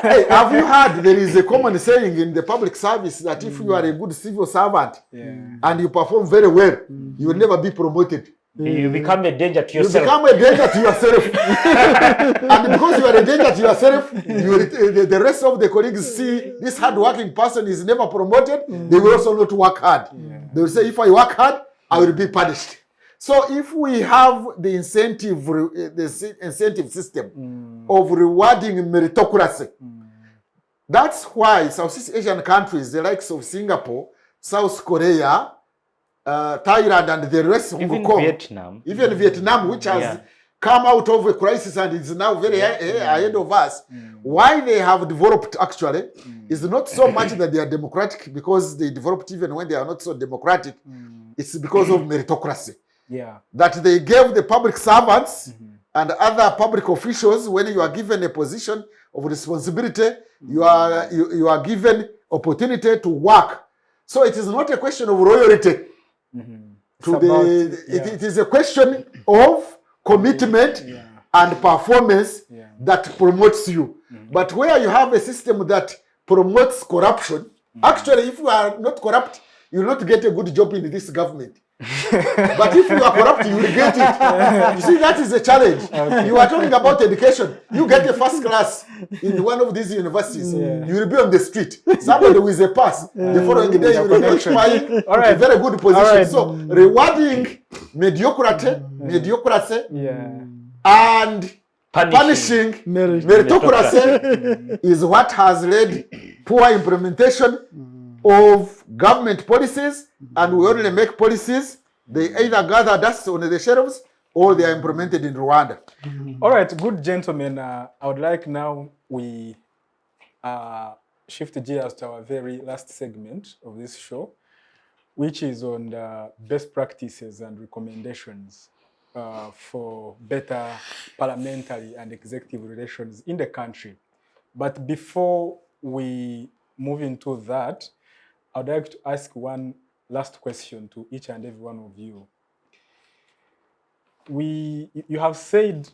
Hey, have you heard there is a common saying in the public service that if you are a good civil servant and you perform very well, you will never be promoted. You become a danger to yourself. You become a danger to yourself. And because you are a danger to yourself, the rest of the colleagues see this hard-working person is never promoted, they will also not work hard. They will say, if I work hard, I will be punished. So if we have the incentive system of rewarding meritocracy, that's why Southeast Asian countries, the likes of Singapore, South Korea, Thailand, and the rest of Vietnam, which has come out of a crisis and is now very ahead of us. Why they have developed actually is not so much that they are democratic, because they developed even when they are not so democratic. It's because of meritocracy. That they gave the public servants and other public officials, when you are given a position of responsibility, you are given opportunity to work. So it is not a question of royalty. It is a question of commitment and performance that promotes you. But where you have a system that promotes corruption, actually, if you are not corrupt, you will not get a good job in this government. But if you are corrupt, you will get it. You see, that is a challenge. You are talking about education. You get a first class in one of these universities. You will be on the street. Somebody with a pass. The following day, you will be occupying a very good position. So, rewarding mediocrity, and punishing meritocracy is what has led poor implementation of government policies, and we only make policies, they either gather dust on the shelves or they are implemented in Rwanda. All right, good gentlemen, I would like now we shift gears to our very last segment of this show, which is on the best practices and recommendations for better parliamentary and executive relations in the country. But before we move into that, I'd like to ask one last question to each and every one of you. You have said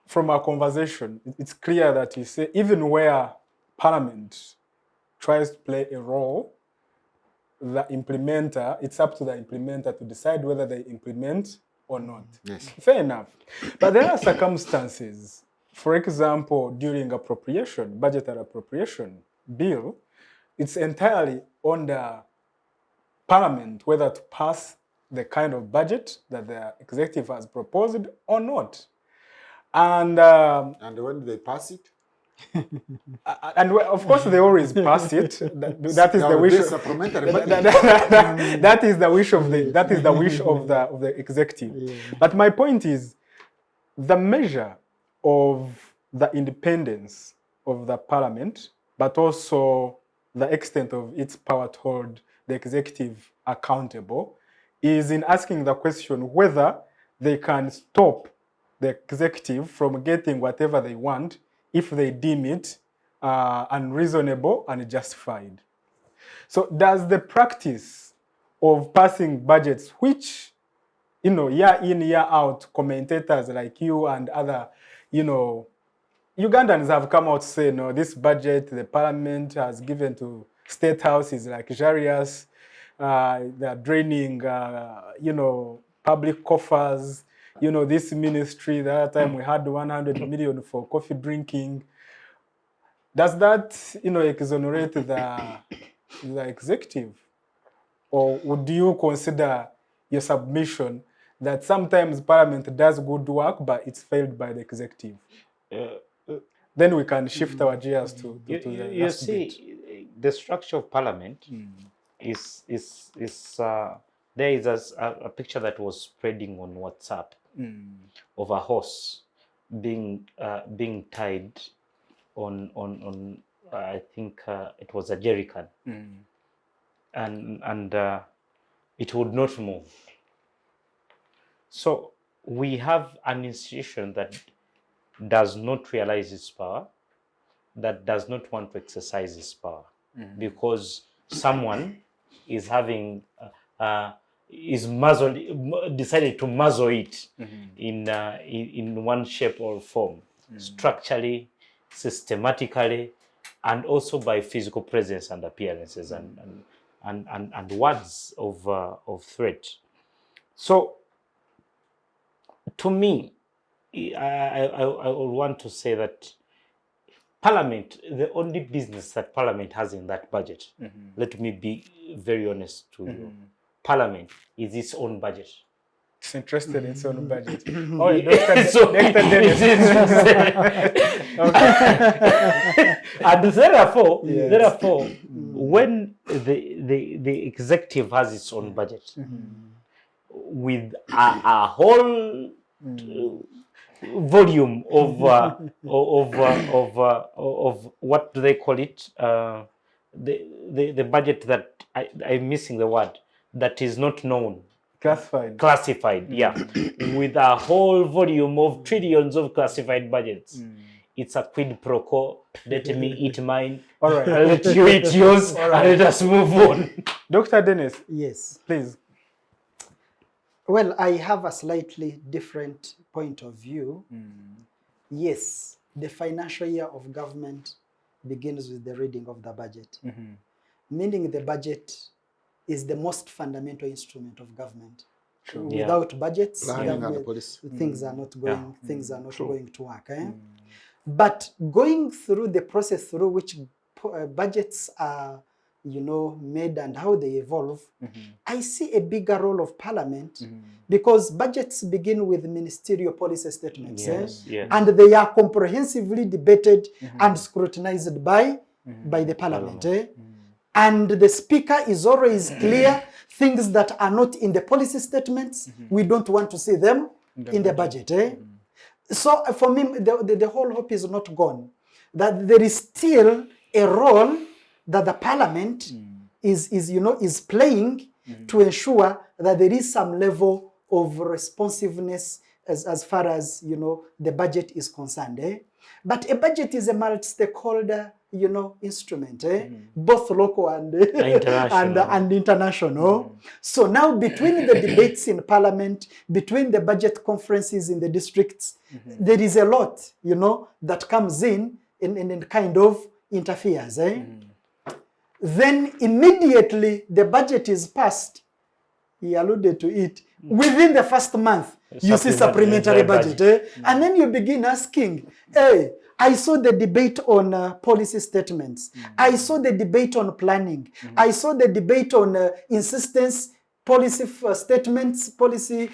from our conversation, it's clear that you say even where Parliament tries to play a role, the implementer, it's up to the implementer to decide whether they implement or not. Yes. Fair enough. But there are circumstances, for example, during appropriation, budgetary appropriation bill, it's entirely on the Parliament whether to pass the kind of budget that the executive has proposed or not. And when they pass it? And of course they always pass it. That is the wish. That is the wish of the executive. Yeah. But my point is, the measure of the independence of the Parliament, but also the extent of its power to hold the executive accountable, is in asking the question whether they can stop the executive from getting whatever they want if they deem it unreasonable and justified. So does the practice of passing budgets, which, year in, year out, commentators like you and other, Ugandans have come out to say, no, this budget the Parliament has given to State House is luxurious, they're draining, public coffers. This ministry, the other time we had 100 million for coffee drinking. Does that, exonerate the executive? Or would you consider your submission that sometimes Parliament does good work, but it's failed by the executive? Then we can shift our gears to the you see, bit. The structure of Parliament is there is a picture that was spreading on WhatsApp of a horse being tied on I think it was a jerrycan, and it would not move. So we have an institution that does not realize its power, that does not want to exercise its power, because someone is having decided to muzzle it in one shape or form, structurally, systematically, and also by physical presence and appearances and words of threat. So, to me, I would want to say that Parliament, the only business that Parliament has in that budget, let me be very honest to you, Parliament is its own budget. It's interested in its own budget. Oh, Dr. Dennis. And therefore, when the executive has its own budget, with a whole volume of what do they call it? The budget that I'm missing the word, that is not known. Classified, yeah. With a whole volume of trillions of classified budgets. It's a quid pro quo. Let me eat mine. All right. I'll let you eat yours, and let us move on. Dr. Dennis. Yes. Please. Well, I have a slightly different point of view. Yes, the financial year of government begins with the reading of the budget, meaning the budget is the most fundamental instrument of government. Sure. Without budgets, things are not going. Things are not going to work. But going through the process through which budgets are made and how they evolve, I see a bigger role of Parliament because budgets begin with ministerial policy statements. Yes, yes. And they are comprehensively debated and scrutinized by the Parliament. And the Speaker is always clear, things that are not in the policy statements, we don't want to see them in the budget. So for me, the whole hope is not gone. That there is still a role that the Parliament is playing to ensure that there is some level of responsiveness as far as the budget is concerned. But a budget is a multi-stakeholder instrument, both local and international. and international. So now between the debates in Parliament, between the budget conferences in the districts, there is a lot, that comes in and kind of interferes. Then immediately the budget is passed. He alluded to it. Within the first month, you see supplementary budget. And then you begin asking, hey, I saw the debate on policy statements. I saw the debate on planning. I saw the debate on insistence, policy statements, policy,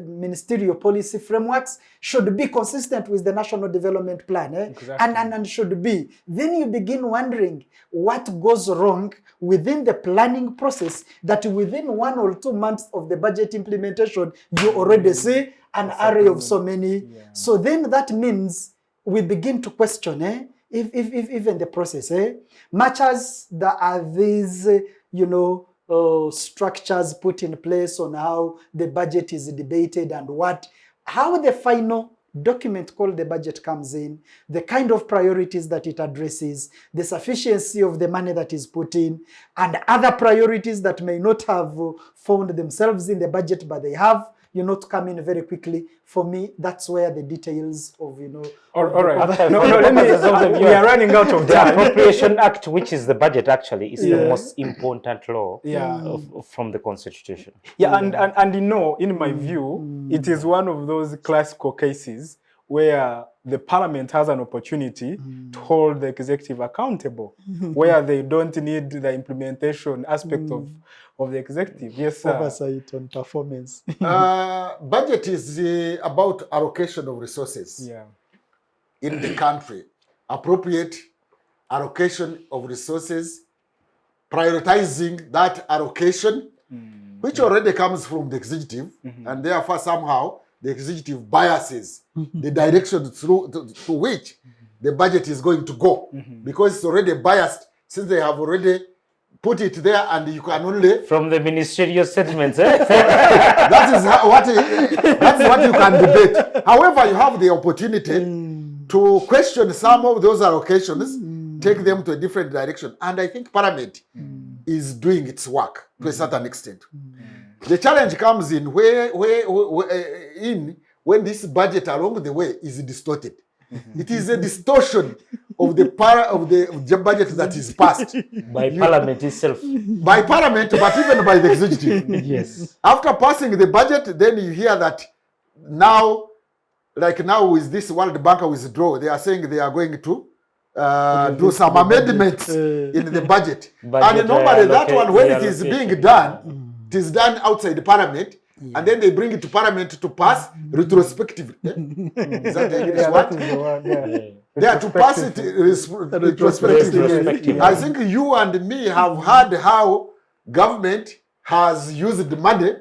ministerial policy frameworks should be consistent with the National Development Plan. Exactly. And should be. Then you begin wondering what goes wrong within the planning process that within 1 or 2 months of the budget implementation, you already see an array of so many. Yeah. So then that means we begin to question if even the process, much as there are these, structures put in place on how the budget is debated and how the final document called the budget comes in, the kind of priorities that it addresses, the sufficiency of the money that is put in, and other priorities that may not have found themselves in the budget, but they have, to come in very quickly. For me, that's where the details of, All right. We are running out of the time. Appropriation Act, which is the budget actually, is the most important law from the Constitution. Yeah, and in my view, it is one of those classical cases where the Parliament has an opportunity to hold the executive accountable, where they don't need the implementation aspect of the executive. Yes, sir. Oversight on performance. Budget is about allocation of resources in the country. Appropriate allocation of resources, prioritizing that allocation, which already comes from the executive, and therefore somehow the executive biases the direction through which the budget is going to go, because it's already biased since they have already put it there, and you can only from the ministerial statements. That's what you can debate. However, you have the opportunity to question some of those allocations, take them to a different direction, and I think Parliament is doing its work to a certain extent. The challenge comes in when this budget along the way is distorted. It is a distortion of the budget that is passed by Parliament itself. By Parliament, but even by the executive. Yes. After passing the budget, then you hear that now with this World Bank withdrawal, they are saying they are going to do some amendments in the budget. And normally that one, when it is being done, it is done outside Parliament. And then they bring it to Parliament to pass retrospectively. Is that the English word? They are to pass it retrospectively. I think you and me have heard how government has used the money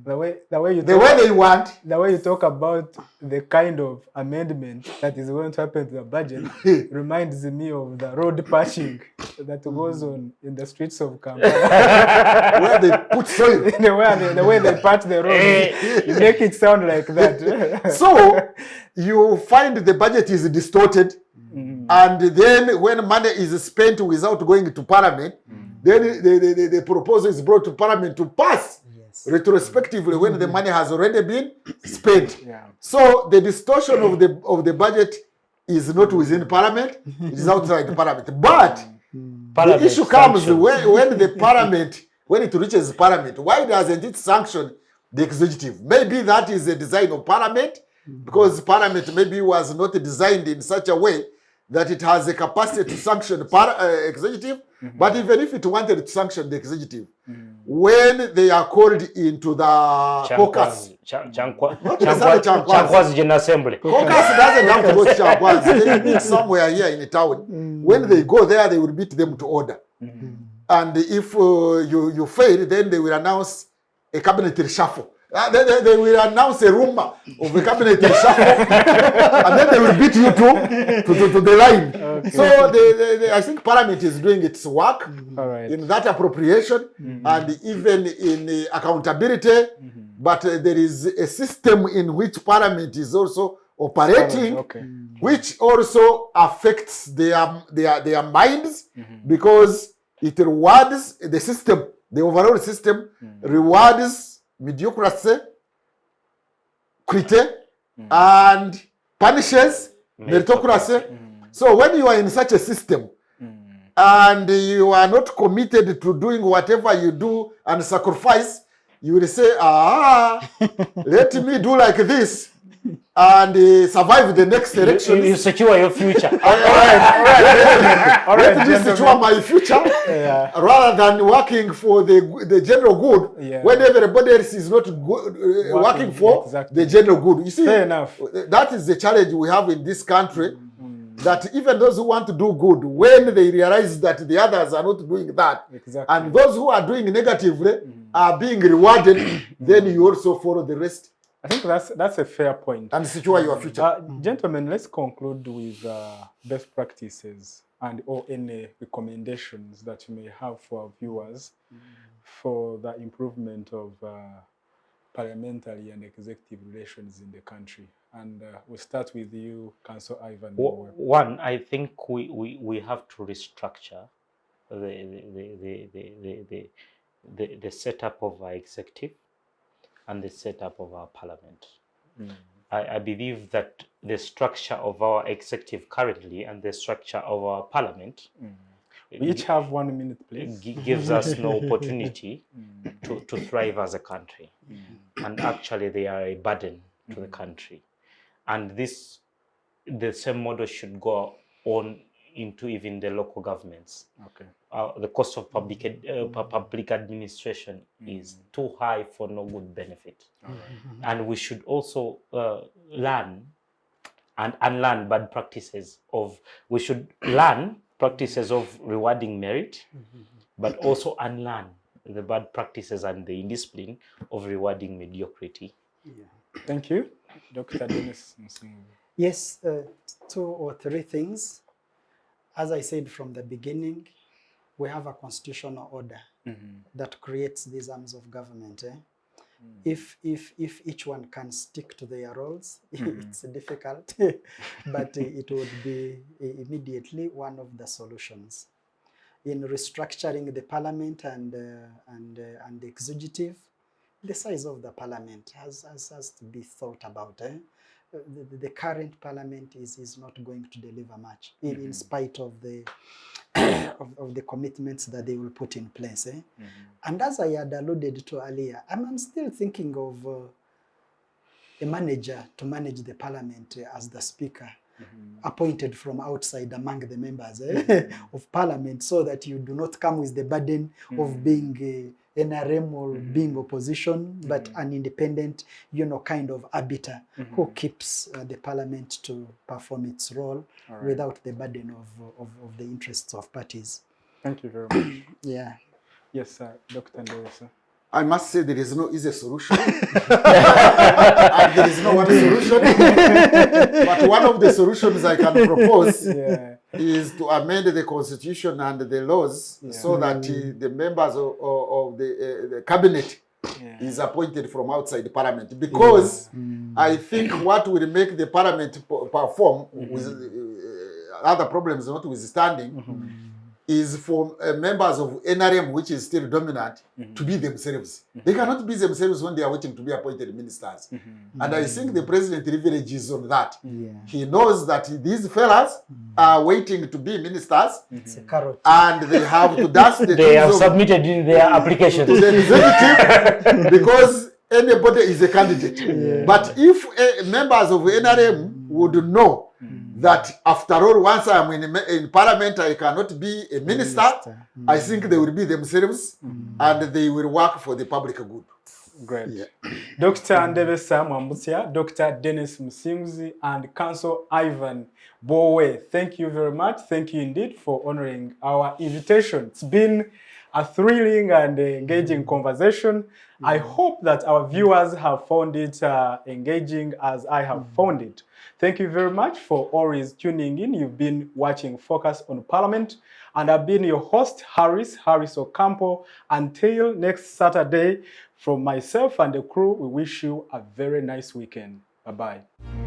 the way you talk about the kind of amendment that is going to happen to the budget reminds me of the road patching that goes on in the streets of Kampala. Where they put soil. the way they patch the road, you make it sound like that. So you find the budget is distorted, and then when money is spent without going to Parliament, then the proposal is brought to Parliament to pass retrospectively when the money has already been spent. So the distortion of the budget is not within Parliament, it is outside the Parliament. But the issue comes when the Parliament, when it reaches Parliament, why doesn't it sanction the executive? Maybe that is a design of Parliament, because Parliament maybe was not designed in such a way that it has a capacity to sanction executive, but even if it wanted to sanction the executive, when they are called into the caucus, Chankwazi General Assembly. Caucus doesn't have to go to Chankwazi. They meet somewhere here in the town. When they go there, they will beat them to order. And if you fail, then they will announce a cabinet reshuffle. They will announce a rumor of a cabinet reshuffle, and then they will beat you to the line. Okay. So I think Parliament is doing its work in that appropriation and even in accountability. But there is a system in which Parliament is also operating, which also affects their minds because it rewards the system. The overall system rewards mediocrity, and punishes meritocracy. So when you are in such a system and you are not committed to doing whatever you do and sacrifice, you will say, let me do like this and survive the next election. You secure your future. All right. Let me secure my future rather than working for the general good when everybody else is not working for the general good. You see, fair enough. That is the challenge we have in this country, that even those who want to do good, when they realize that the others are not doing that, and those who are doing negatively are being rewarded, then you also follow the rest. I think that's a fair point. And secure your future. Gentlemen, let's conclude with best practices and or any recommendations that you may have for our viewers for the improvement of parliamentary and executive relations in the country. And we'll start with you, Councillor Ivan. One, I think we have to restructure the setup of our executive and the setup of our parliament. I believe that the structure of our executive currently and the structure of our parliament, we each have 1 minute, please, gives us no opportunity to thrive as a country. And actually they are a burden to the country. And the same model should go on into even the local governments. The cost of public administration is too high for no good benefit. And we should also learn and unlearn bad practices we should learn practices of rewarding merit, but also unlearn the bad practices and the indiscipline of rewarding mediocrity. Thank you. Dr. Denis Musinguzi. Yes, 2 or 3 things. As I said from the beginning, we have a constitutional order that creates these arms of government. If each one can stick to their roles, it's difficult, but it would be immediately one of the solutions. In restructuring the parliament and the executive, the size of the parliament has to be thought about. The current parliament is not going to deliver much, in spite of the of the commitments that they will put in place. And as I had alluded to earlier, I'm still thinking of a manager to manage the parliament as the speaker, appointed from outside among the members of parliament, so that you do not come with the burden of being NRM or being opposition, but an independent, kind of arbiter who keeps the parliament to perform its role without the burden of the interests of parties. Thank you very much. Yes, Dr. Ndebesa. I must say there is no easy solution. And there is no one solution. But one of the solutions I can propose is to amend the constitution and the laws so that the members of the cabinet is appointed from outside the parliament. Because I think what will make the parliament perform, with other problems notwithstanding, is for members of NRM, which is still dominant, to be themselves. They cannot be themselves when they are waiting to be appointed ministers. And I think the president leverages on that. He knows that these fellas are waiting to be ministers, It's a carrot. and they have to dust the They have things submitted in their applications. to the executive because anybody is a candidate. But if members of NRM would know that after all, once I'm in parliament, I cannot be a minister. I think they will be themselves and they will work for the public good. Great. Yeah. Dr. Ndebesa Mwambutsya, Dr. Denis Musinguzi, and Council Ivan Bwowe, thank you very much. Thank you indeed for honoring our invitation. It's been a thrilling and engaging conversation. I hope that our viewers have found it engaging as I have found it. Thank you very much for always tuning in. You've been watching Focus on Parliament, and I've been your host, Harris Ocampo. Until next Saturday, from myself and the crew, we wish you a very nice weekend. Bye-bye.